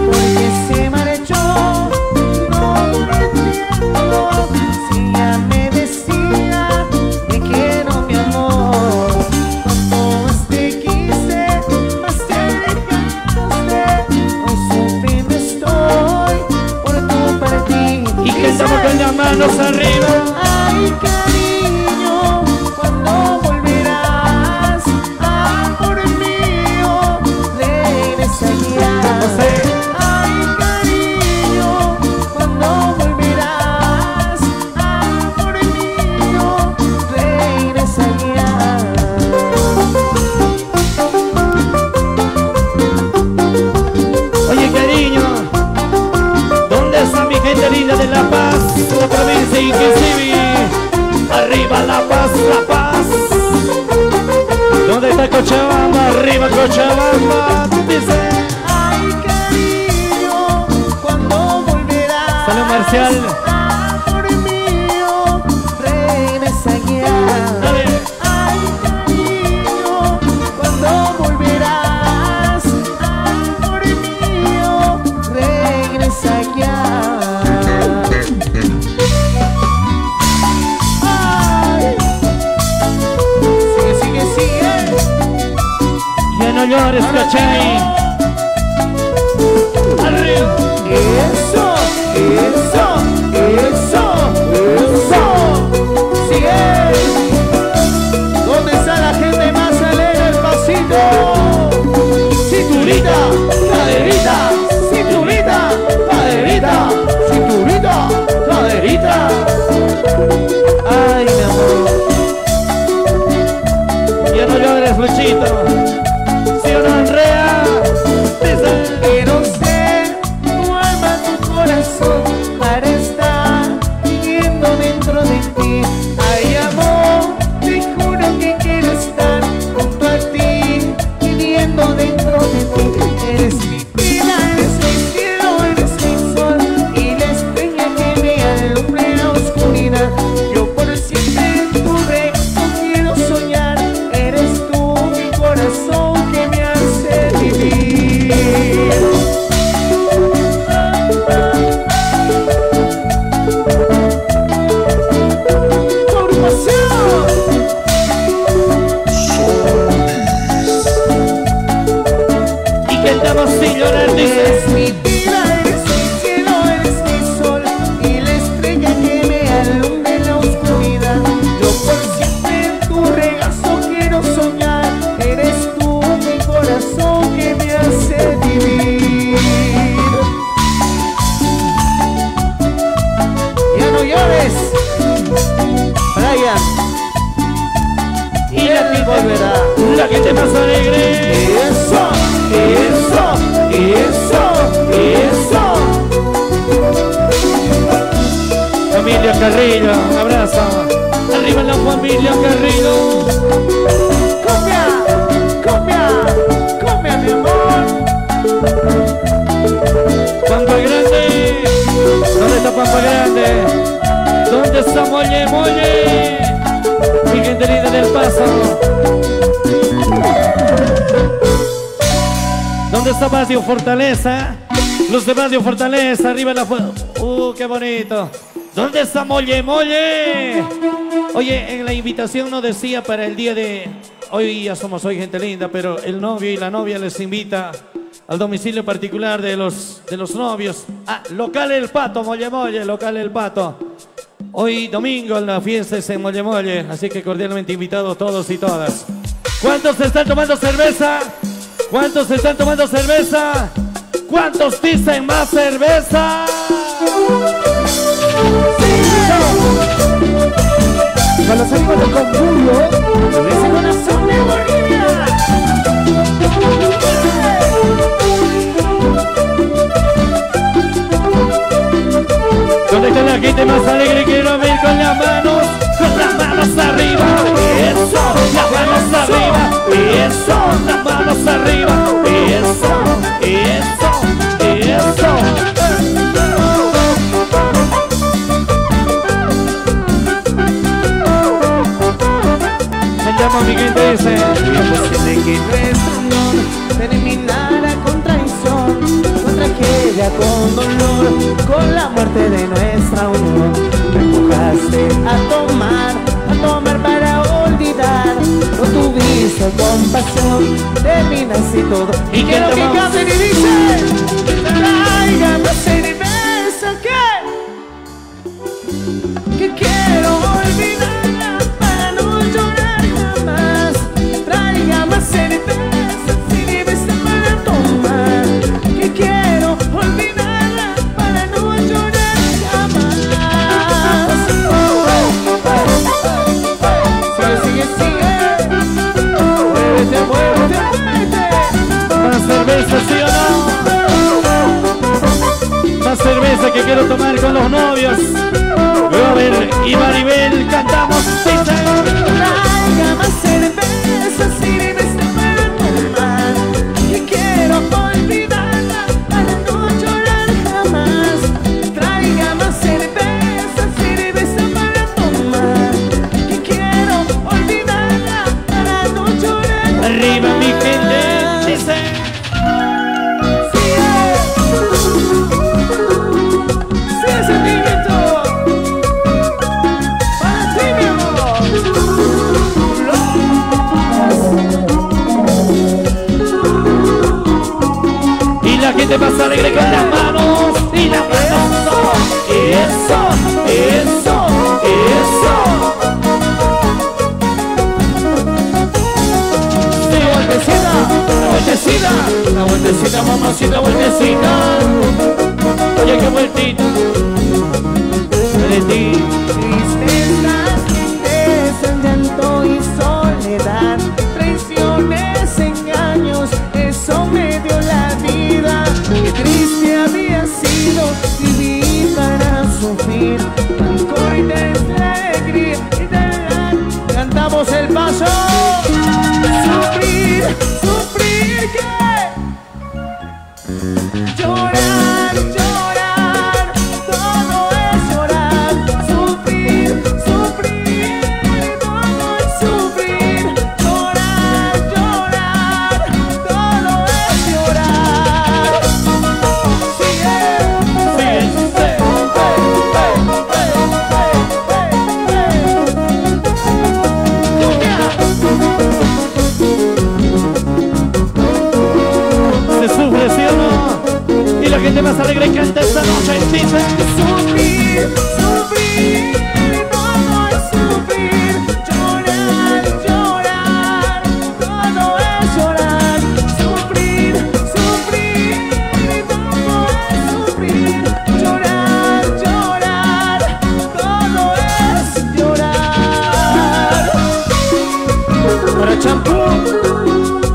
Porque se marchó, no lo entiendo. Si ya me decía de que no me amó. Cuanto más te quise, más te alejaste. Hoy sufriendo estoy por tu partida. Y cantamos con las manos arriba. Ay, cariño, ¿cuándo volverás? Amor mío, regresa ya. Ay, cariño, ¿cuándo volverás? Amor mío, regresa ya. Oye cariño, ¿dónde está mi gente linda de La Paz, la provincia de Inquisibi? Arriba La Paz, La Paz. ¿Dónde está Cochabamba? Arriba Cochabamba, dice. Ay, cariño, ¿cuándo volverás? Salud Marcial. Amor mío, regresa ya. Dale. Ay, cariño, ¿cuándo volverás? Amor mío, regresa ya. Ay. Sigue. Ya no llores, cachai. Arriba. Eso. Sigue. ¿Dónde está la gente más alegre? El pasito. Cinturita, caderita. Cinturita, caderita. Cinturita, caderita. Ay, mi amor. Ya no llores, Luchito. ¿Sí o no, Andrea? Dice. Quiero ser tu alma, tu corazón, para estar viviendo dentro de ti. Ay, amor, te juro que quiero estar junto a ti, viviendo dentro de ti. Eres mi vida, eres mi cielo, eres mi sol, y la estrella que me alumbra en la oscuridad. Yo por siempre tu regazo quiero soñar. Eres tú mi corazón que me hace vivir. Y cantamos sin llorar, dice. Eres mi vida, eres mi cielo, eres mi sol, y la estrella que me alumbra en la oscuridad. Yo por siempre en tu regazo quiero soñar. Eres tú mi corazón que me hace vivir. Ya no llores, Brian. Y la gente volverá. La la gente más alegre. Eso, eso, eso, eso. Familia Carrillo, un abrazo. Arriba la familia Carrillo. Cumbia, cumbia, cumbia, mi amor. Pampa Grande. ¿Dónde está Pampa Grande? ¿Dónde está Molle Molle? Mi gente linda del Paso. ¿Dónde está Barrio Fortaleza? Los de Barrio Fortaleza, arriba la qué bonito. ¿Dónde está Molle Molle? Oye, en la invitación no decía para el día de... Hoy ya somos hoy gente linda, pero el novio y la novia les invita al domicilio particular de los novios. Ah, local El Pato, Molle Molle, local El Pato. Hoy domingo la fiesta es en Molle Molle, así que cordialmente invitados todos y todas. ¿Cuántos están tomando cerveza? ¿Cuántos están tomando cerveza? ¿Cuántos dicen más cerveza? Cuando salimos del conjunto, Ese corazón de Bolivia. ¿Dónde está la gente más alegre? Quiero ver con las manos arriba. Eso, las manos arriba. Eso, las manos arriba. Eso, eso, eso. Me llamo Miguel, dice. Posible que nuestro amor terminara con traición, con tragedia, con dolor, con la muerte de nuestra unión. Me empujaste a tomar para olvidar. No tuviste compasión, terminaste todo. ¿Y qué quiero que tomamos? canten y dicen: tráigame cerveza que quiero olvidarla para no llorar jamás. Traiga más cerveza cerveza para tomar, que quiero olvidarla para no llorar jamás. Sigue, sigue, muévete, muévete, muévete. ¿Más cerveza, sí o no? Más cerveza que quiero tomar con los novios. Robert y Maribel cantamos. Traiga más cerveza para tomar, que quiero olvidarla para no llorar jamás. Traiga más cerveza para tomar, que quiero olvidarla para no llorar jamás. Arriba mi gente, dice. Sigue sentimiento. Para ti, mi amor. Y la gente más alegre con las manos. Y las manos. Eso, eso, eso. Sí, vueltecita, La vueltecita, mamacita, vueltecita. Oye, qué vueltita. De ti. tristeza, tristeza, llanto y soledad, traiciones, engaños, eso me dio la vida. Qué triste había sido vivir para sufrir, rencor y alegría y de cantamos el paso. Sufrir, sufrir, que llorar, llorar, todo es llorar.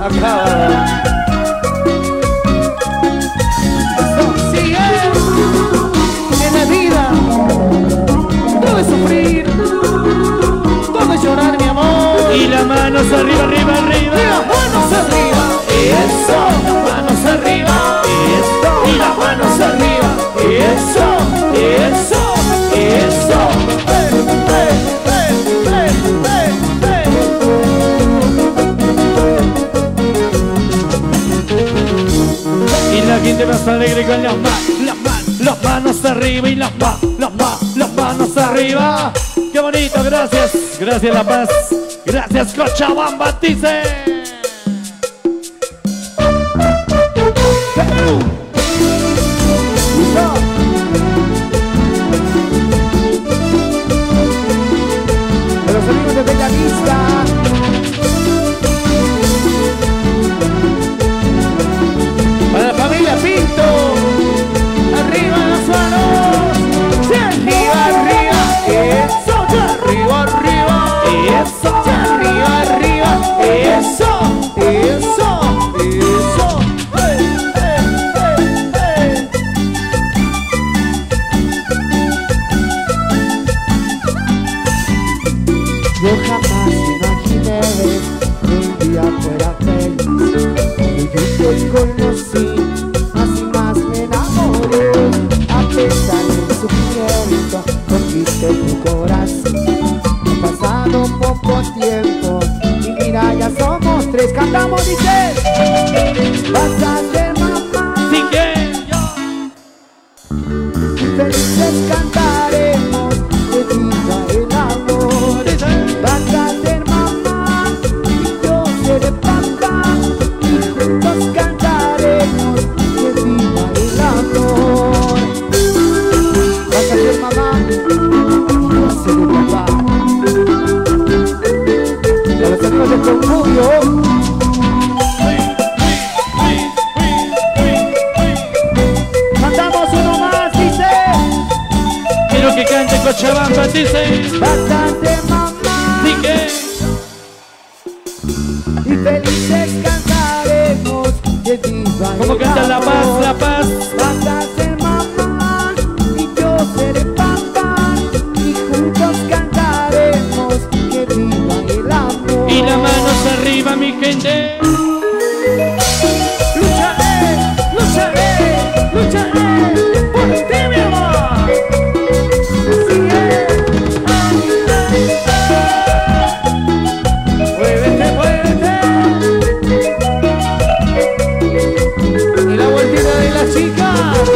Acaba. Sí, en la vida todo es sufrir, todo es llorar, mi amor. Y las manos arriba, arriba, arriba. Y las manos arriba. Eso, las manos arriba. Eso. Y las manos arriba. Eso, eso, eso. Y la gente más alegre con las manos arriba y las manos arriba. Qué bonito, gracias. Gracias La Paz. Gracias Cochabamba, dice. De los amigos de Bellavista. Para la familia Pinto. Arriba las manos. Sí, arriba, arriba. Eso, ya arriba, arriba. Eso, ya arriba, arriba. Eso, eso, eso. Hey, hey, hey, hey. Yo jamás imaginé que un día fuera feliz. Cuando yo te conocí, más y más me enamoré. A pesar del sufrimiento, conquisté tu corazón. Ha pasado poco tiempo y mira, ya somos tres. Cantamos, dice. Vas a ser mamá. Sin que Felices cantaremos de viva el amor. Vas a ser mamá y yo seré papá, y juntos cantaremos que viva el amor. Vas a ser mamá y yo seré papá. A los amigos del Conjunto. Cantamos uno más, dice. quiero que cante Cochabamba, dice. Vas a ser mamá Sin que y felices cantaremos que viva como el canta La Paz, amor. La Paz. Vas a ser mamá y yo seré papá, y juntos cantaremos que viva el amor. Y las manos arriba, mi gente. Lucharé, lucharé, lucharé por ti, mi amor. Sí, muévete, muévete. Y la vueltita de las chicas.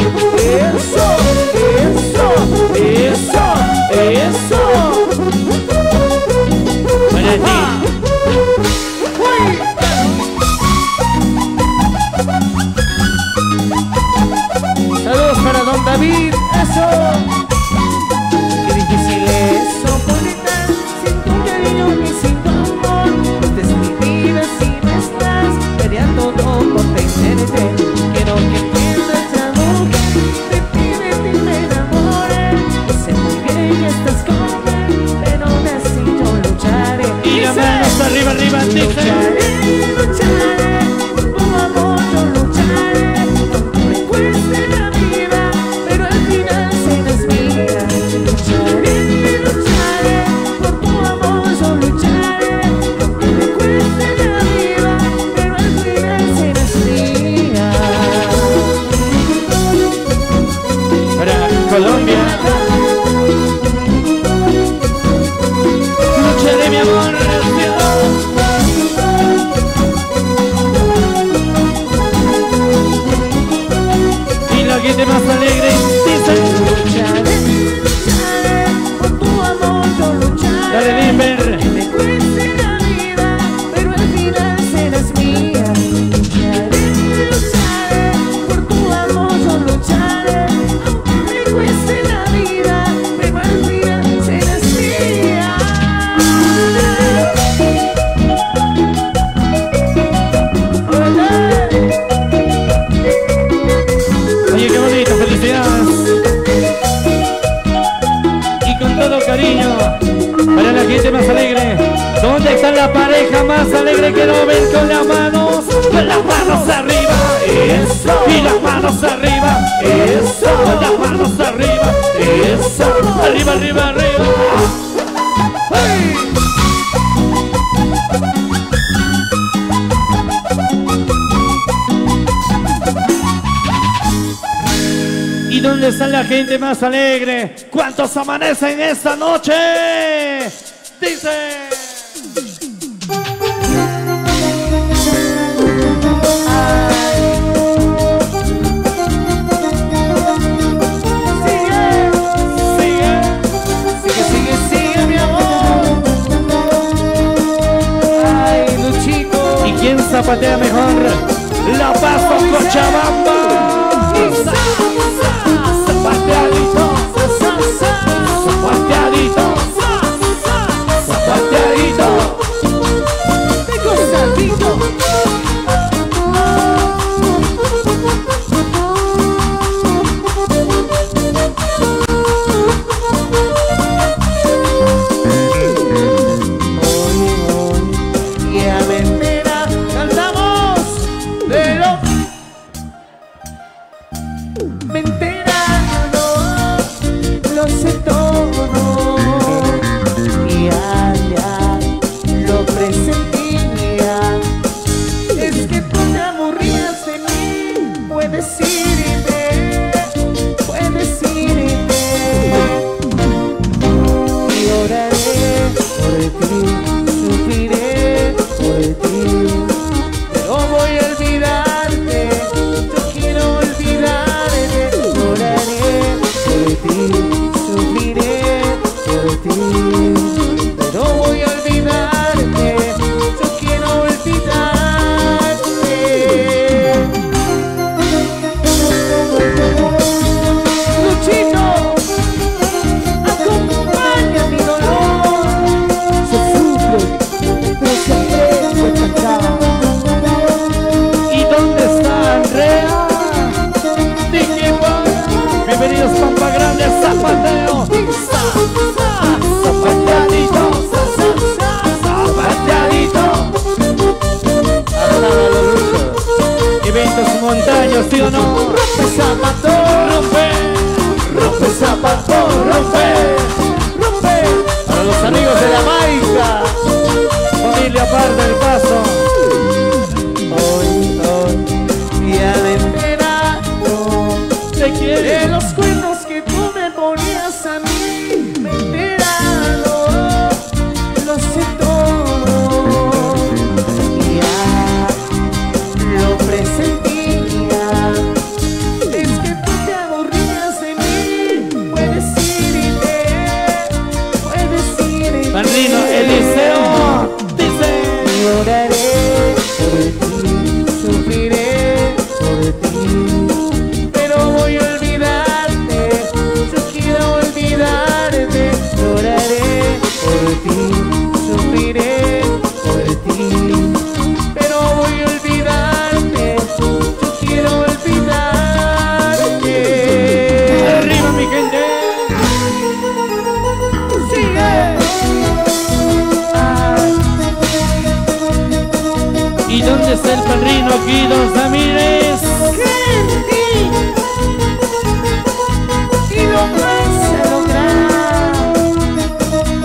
alegre quiero ver con las manos arriba, eso, y las manos arriba, eso, con las manos arriba, eso, arriba, arriba, arriba. ¡Hey! ¿Y dónde está la gente más alegre? ¿Cuántos amanecen esta noche? Dice. Sigue, mi amor. Ay, Luchito. ¿Y quién zapatea mejor? La Paz con Cochabamba. Zapateadito, zapateadito, zapateadito. Tengo saltito. Ya me entera, cantamos de lo me enterado, lo sé todo, ya lo presentía. Es que tú te aburrías de mí, puedes irte. Y oraré por ti, sufriré por ti, pero voy a olvidarte, yo quiero olvidarte. Oraré por ti, sufriré por ti, pero voy a olvidarte, yo quiero olvidarte. Luchito, acompaña mi dolor. Se sufre, pero se aprende a cantar. ¿Y dónde está Andrea? Bienvenidos Pampa Grande, zapateo. Zapateadito, zapateadito. Eventos montaños, ¿sí o no? Rompe zapato, Rompe zapato, rompe. para los amigos de la Maica. Familia Par del Paso. Hoy, ya me enteraron ¿Te quiere? de los cuernos que tú me ponías a mí. Me enterado, lo sé todo, ya lo presentía. Es que tú te aburrías de mí, puedes irte. Padrino Eliseo dice. Lloraré por ti, sufriré por ti, pero voy a olvidarte, yo quiero olvidarte. Lloraré por ti, sufriré por ti, pero voy a olvidarte, yo quiero olvidarte. Arriba mi gente. Sigue. ¿Y dónde está el padrino Guido Ramírez? Y lo vas a lograr.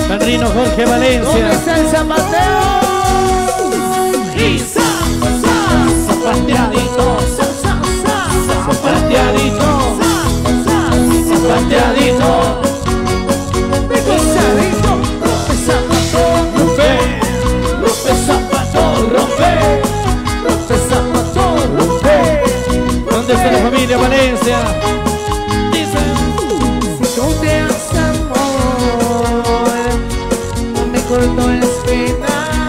Padrino Jorge ¿Dónde Valencia. está el zapateo? Y Zapateadito, zapateadito, zapateadito. pecosadito, rompe zapato, Rompe zapato, rompe. ¿Dónde está la familia Valencia? Dice. Si tú te das amor, no me corto las penas.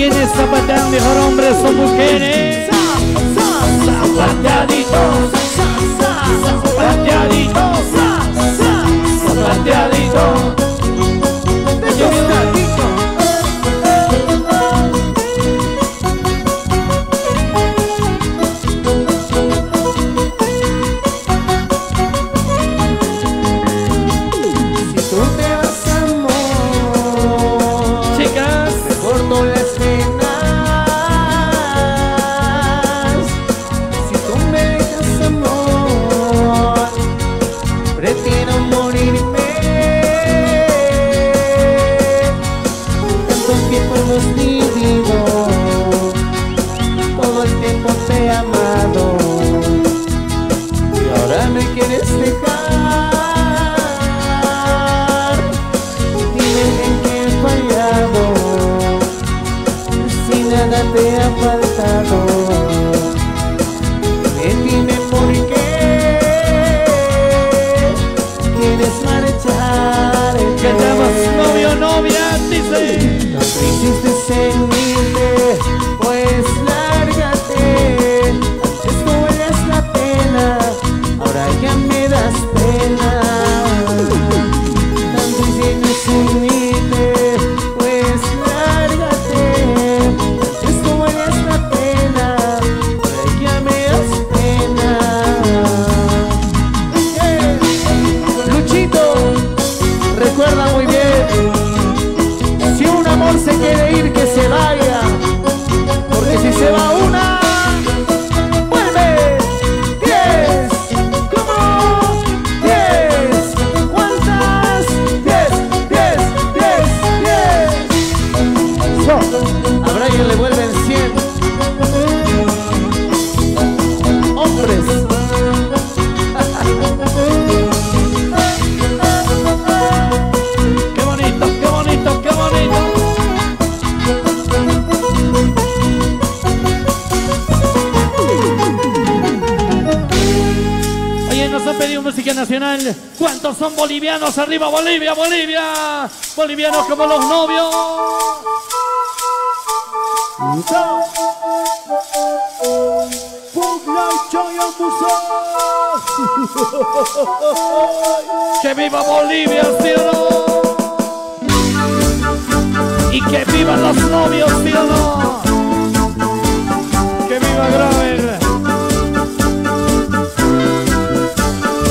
quienes zapatean, mejor hombres o mujeres. Zapateaditos, zapateaditos, zapateaditos. Te ha faltado, dime por qué quieres marchar. Que tenemos novio o novia, dice. No quisiste seguirme, pues lárgate. Antes no valías la pena, ahora ya me das pena. Tan difícil seguirte, pues lárgate. Recuerda muy bien, si un amor se quiere ir, que se vaya, porque si se va una, vuelve. 10, ¿cómo? 10, ¿cuántas? 10. A Brian le vuelven 100 hombres. Pedido música nacional. ¿Cuántos son bolivianos? Arriba Bolivia, Bolivia. Bolivianos como los novios. Que viva Bolivia, ¿sí o no? Y que vivan los novios, ¿sí o no? Que viva Gravel.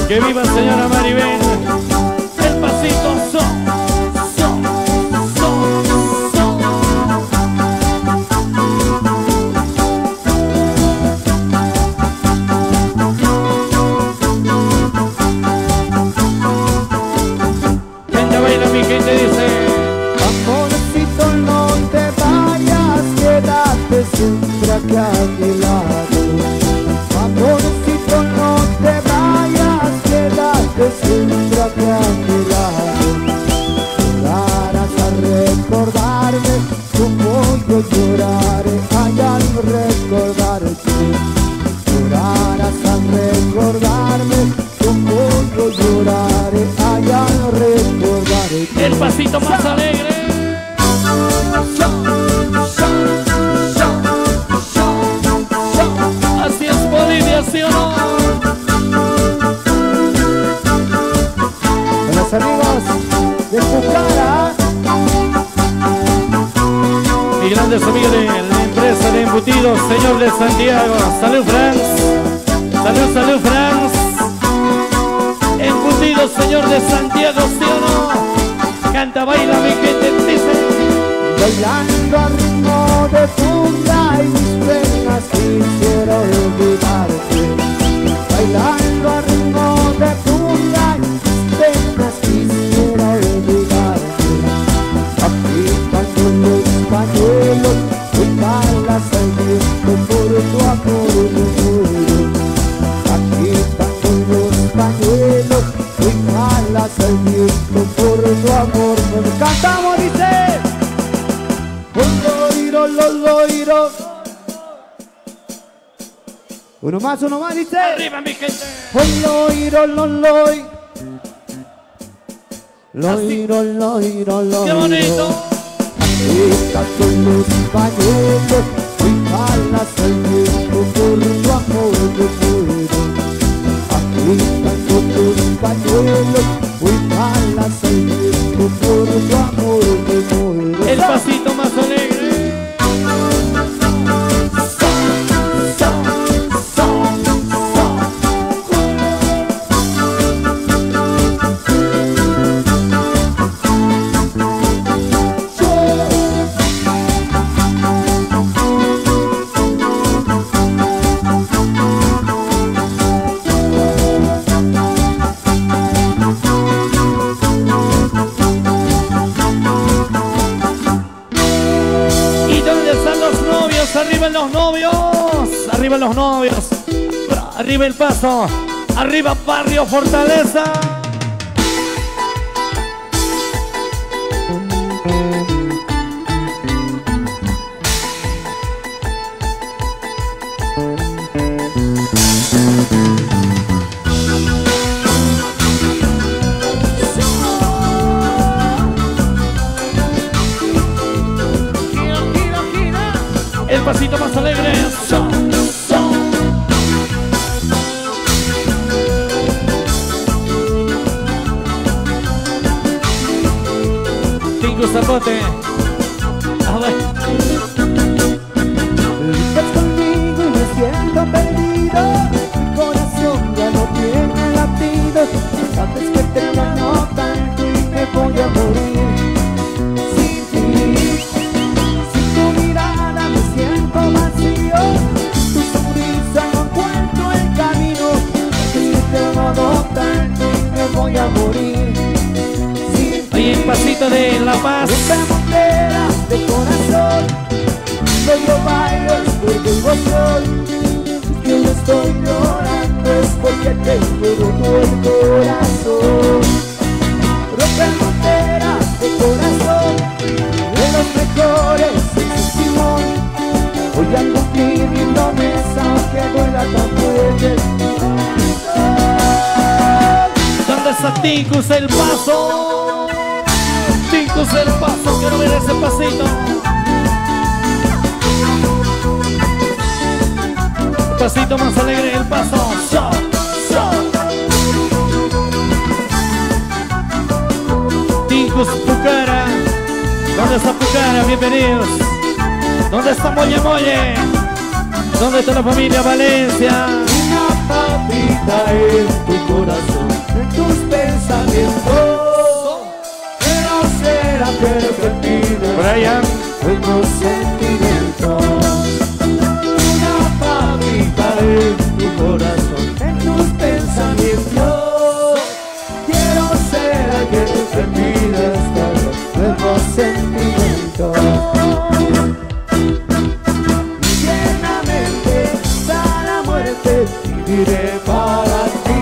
Que viva señora Maribel. El pasito son. Gente baila, mi gente dice. Amorcito, no te vayas, quédate siempre aquí a mi lado. Amorcito, no te vayas, quédate siempre aquí a mi lado. Llorarás a recordarme como yo lloraré ay, al recordarte. Llorarás a recordarme como yo lloraré ay, al recordarte. El pasito más alegre. Así es Bolivia, ¿sí o no? Los amigos de Pucara y grandes amigos de la empresa de embutidos, señor de Santiago. Salud, Franz. Salud, Franz. Embutidos, señor de Santiago, ¿sí o no? Canta, baila, mi gente, dice. Bailando al ritmo de punta y mis penas quisiera olvidarte. Bailando al ritmo de punta y mis penas quisiera olvidarte. Aplicando los pañuelos, muy malas al viento por tu amor me muero. Aplicando los pañuelos, muy malas al viento por tu amor me muero. Cantamos, dice. Uno más, dice. Arriba, mi gente. Loiro. Qué bonito. Agitando los pañuelos, fui jalas al viento, por tu amor me muero. Agitando los pañuelos, fui jalas al viento, por tu amor me muero. El pasito más alegre. Arriba los novios, arriba los novios, arriba el paso, arriba Barrio Fortaleza. El pasito más alegre. Tingo Zapote. A ver. Estás conmigo y me siento perdido. Mi corazón ya no tiene latidos. Sabes que te amo tanto y me voy a morir sin ti. Sin tu mirada me siento vacío. Tu sonrisa no encuentro el camino. Sabes que te amo tanto y me voy a morir. Ahí el pasito de La Paz. Esta bandera de corazón, que yo bailo es porque vivo soy. Si yo no estoy llorando es porque tengo roto el corazón. Rompe bandera de corazón, de los mejores en su timón. Voy a cumplir mi promesa aunque duela tan fuerte el corazón. ¿Dónde está Tincus el paso? Tincus el paso, quiero ver ese pasito. Pasito más alegre, el paso. Tincus Pucara. ¿Dónde está Pucara? Bienvenidos. ¿Dónde está Molle Molle? ¿Dónde está la familia Valencia? Una papita en tu corazón, en tus pensamientos. Será que repites Brian. en los sentimientos. Una papita en tu corazón, en tus pensamientos. Quiero ser el que tú repites en los sentimientos. Y llenamente hasta la muerte viviré para ti.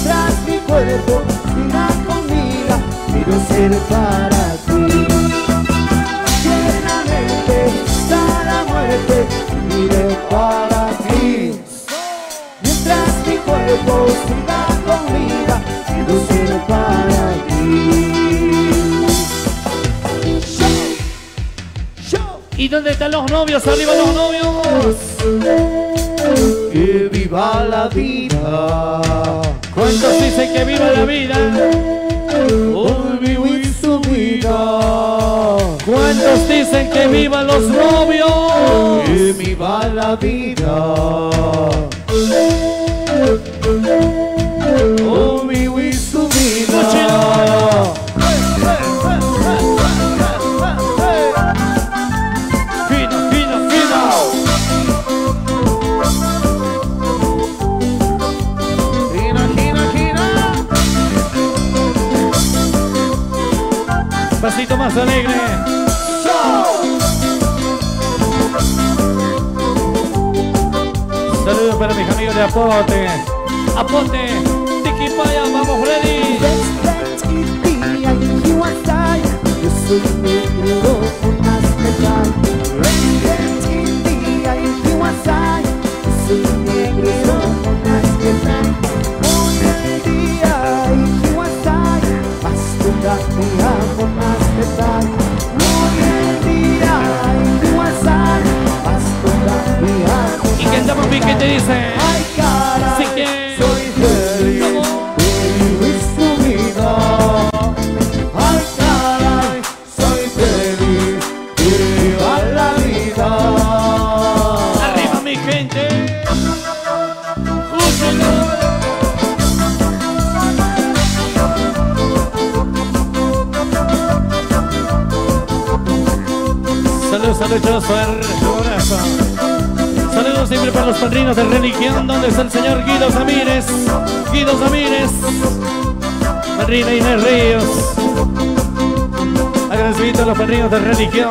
Tras mi cuerpo siga conmigo, quiero ser para ti. Llenamente hasta la muerte viviré para ti. Mientras mi cuerpo siga conmigo, quiero ser para ti. ¿Y dónde están los novios? Arriba los novios. Que viva la vida. ¿Cuántos dicen que viva la vida? Hoy vivo y su vida. ¿Cuántos dicen que vivan los novios? Que viva la vida. Hoy vivo y su vida. Fino, fino, fino. Pasito más alegre. Saludos para mis amigos de Apote. Apote, Tiquipaya, vamos ready. Yo soy negro con más metal. Resident India y Tiwasai. Soy negro con más metal. Hoy el día y Tiwasai. Más toda mi amor más metal. dice. Ay, caray, Sí que- soy feliz. ¿Cómo? Vivir su vida. Ay, caray, soy feliz. Viva la vida. Arriba mi gente. Úselo. Saludos, saludos, abrazo. Saludos siempre para los padrinos de religión. ¿Dónde está el señor Guido Samírez? Guido Samírez. Padrina Inés Ríos. Agradecimiento a los padrinos de religión.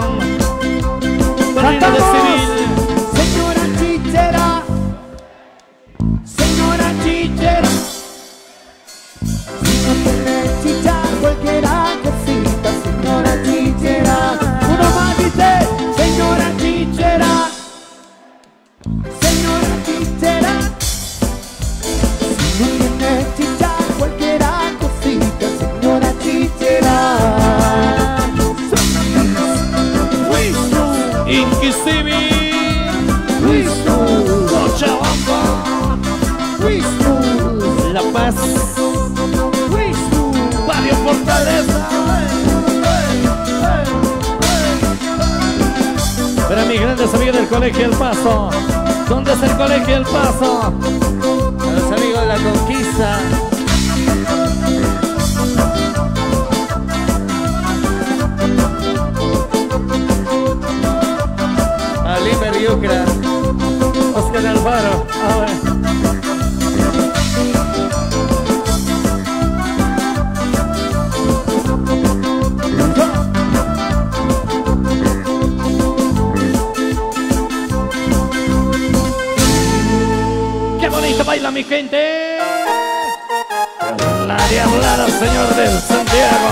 Padrino de civil. Señora chichera, señora chichera, si no tiene chicha cualquiera cosita, señora chichera. Uno más dice, señora chichera, señora chichera, si no tiene chicha cualquiera cosita, señora chichera. Inquisivi. Cochabamba. La Paz. Barrio Fortaleza. Para mis grandes amigos del Colegio El Paso. ¿Dónde es el Colegio El Paso? A los amigos de la Conquista. Aliber Yucra. Oscar Alvaro. A ver. ¡Qué bonito baila mi gente! La diablada, señor del Santiago.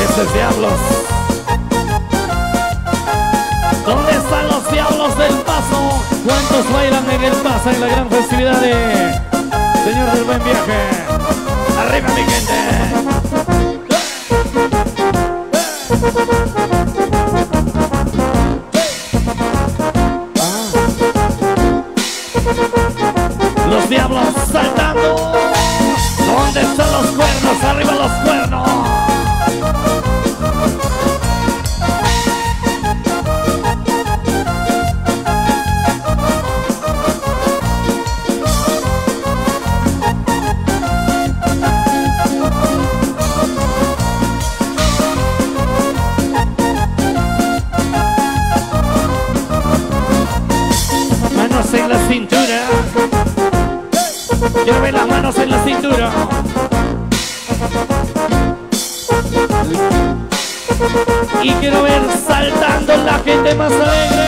Esos diablos. ¿Dónde están los diablos del Paso? ¿Cuántos bailan en el Paso en la gran festividad de Señor del Buen Viaje? ¡Arriba mi gente! Los diablos saltando. ¿Dónde están los cuernos? ¡Arriba los cuernos! Manos en la cintura. Quiero ver las manos en la cintura. Y quiero ver saltando la gente más alegre.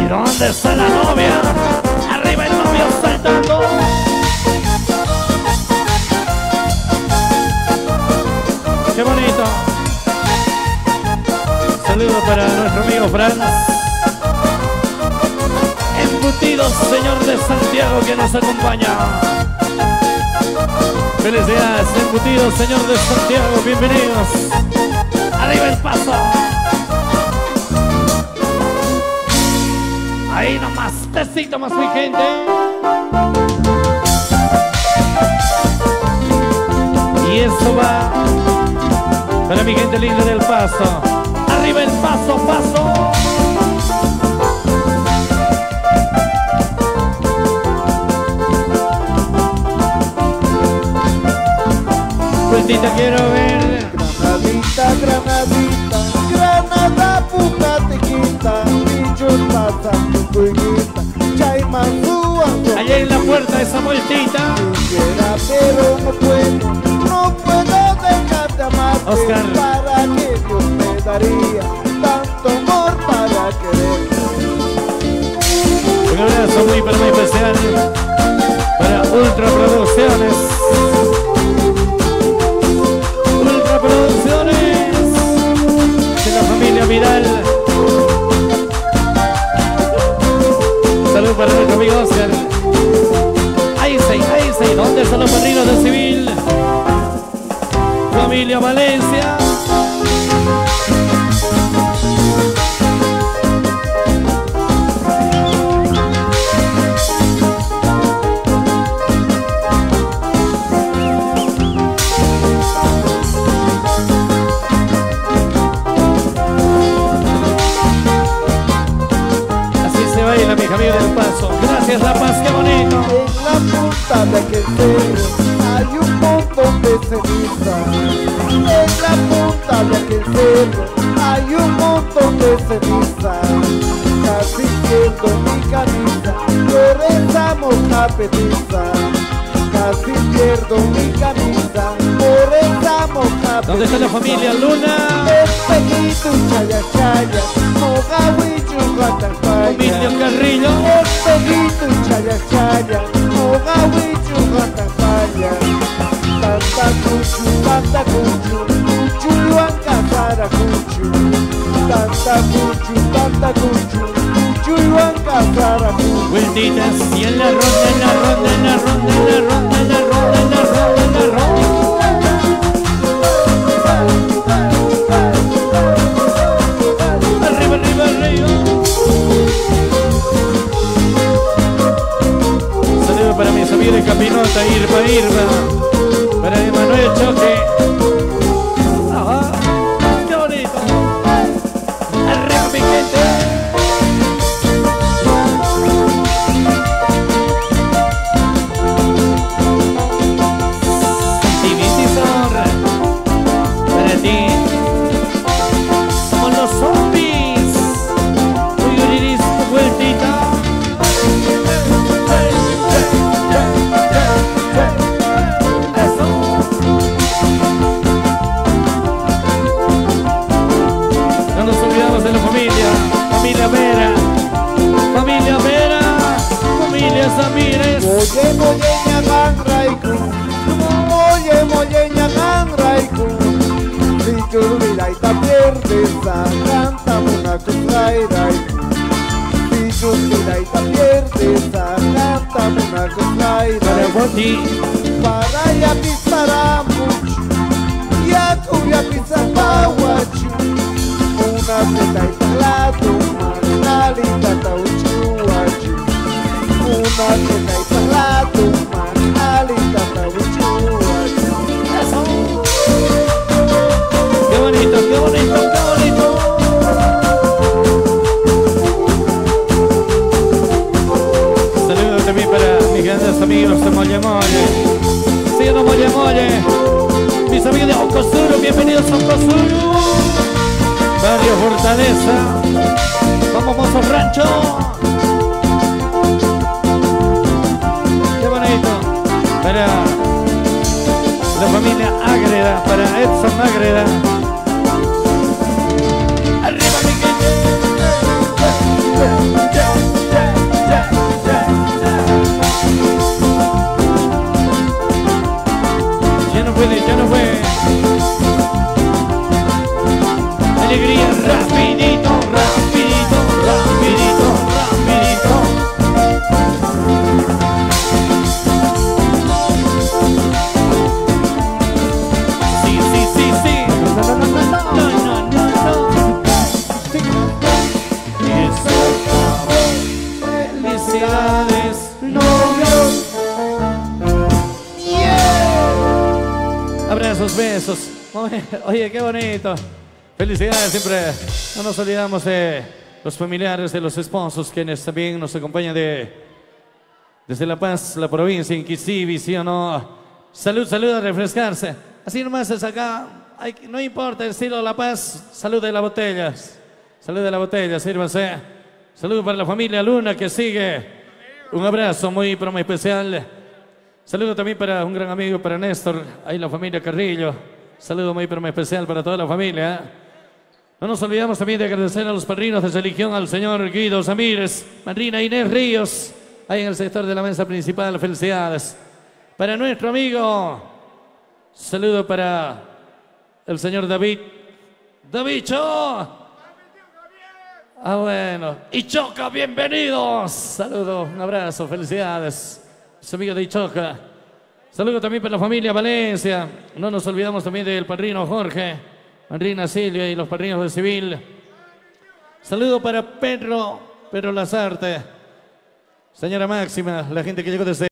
¿Y dónde está la novia? Arriba el novio saltando. ¡Qué bonito! Saludos para nuestro amigo Franz. Embutidos, señor de Santiago, que nos acompaña. Felicidades, embutidos, señor de Santiago, bienvenidos. Arriba el Paso. Ahí nomás, besito más mi gente. Y eso va para mi gente linda del Paso. Arriba el Paso, Paso. Vueltita quiero ver. Granadita, Granadita, Granada, puta te quita, bicho esa vueltita. Quisiera, pero no puedo dejarte amarte. Oscar. ¿Para que Dios me daría tanto amor para quererte? Un abrazo muy pero muy especial para Ultra Producciones. Ultra Producciones de la familia Vidal. Salud para nuestro amigo Oscar. Ahí sí, ¿dónde están los padrinos de civil? Familia Valencia. Mi amigo del Paso, gracias La Paz, qué bonito. En la punta de aquel cerro hay un montón de ceniza. En la punta de aquel cerro hay un montón de ceniza. Casi pierdo mi camisa por esa moja petiza. Casi pierdo mi camisa por esa moja petiza. ¿Dónde está la familia Luna? Espejito y chaya chaya, moja huichu guatapaya. Humilde Carrillo. Espejito y chaya chaya, moja huichu guatapaya. Tanta cuchu, cuchu luanca para cuchu. Tanta cuchu, cuchu luanca para cuchu. Vueltitas y en la ronda, en la ronda, en la ronda, en la ronda, en la ronda, en la ronda, en la ronda. Arriba, arriba, arriba. Saludos para mis amigos de Capinota, Irma. Para Emanuel Choque. Ajá, qué bonito. Arriba, mi gente. Para ti somos los zombies. Uy, Iris, tu vueltita. Eso. No nos olvidamos de la familia. Familia Vera. Familia Vera. Familia Samírez. Moye ñagan raiku, moye ñagan raiku. Si churvila y ta pierdes, canta una cosa raiku. Si churvila y ta pierdes, canta una cosa Para raiku. Boti. Para ya pisara mucho, ya cuya pisa pawachu. Una teta y talato, manalita ta uchuachu. Una teta y talato, manalita ta uchuachu. Qué bonito, qué bonito, qué bonito. Saludos también para mis grandes amigos de Molle Molle. Síguenos Molle Molle. Mis amigos de Ocosuru, bienvenidos a Ocosuru. Barrio Fortaleza. Vamos, Mozos Rancho. Qué bonito. Para la familia Ágreda, para Edson Ágreda. Arriba mi gente. Ya no puede, ya no fue. Alegría, rapidito, rapidito, rapidito, rapidito. Sí, sí, sí, sí. No, no, no, no, no. Felicidades, novios. Abrazos, besos. Oye, qué bonito. Felicidades, siempre no nos olvidamos de los familiares, de los esposos, quienes también nos acompañan desde La Paz, la provincia, en Quisibi, ¿sí o no? Salud, salud, a refrescarse. Así nomás es acá, no importa el estilo de La Paz, salud de las botellas. Salud de la botella, sírvanse. Salud para la familia Luna que sigue Un abrazo muy, pero muy especial. Saludo también para un gran amigo, para Néstor, ahí la familia Carrillo. Saludo muy, pero muy especial para toda la familia. No nos olvidamos también de agradecer a los padrinos de religión, al señor Guido Samírez, madrina Inés Ríos, ahí en el sector de la mesa principal. Felicidades. Para nuestro amigo, saludo para el señor David. ¡Davicho! Ah, bueno. Ichoca, bienvenidos. Saludos, un abrazo, felicidades. Su amigo de Ichoca. Saludo también para la familia Valencia. No nos olvidamos también del padrino Jorge, madrina Silvia y los padrinos de civil. Saludo para Pedro Lazarte, señora Máxima, la gente que llegó desde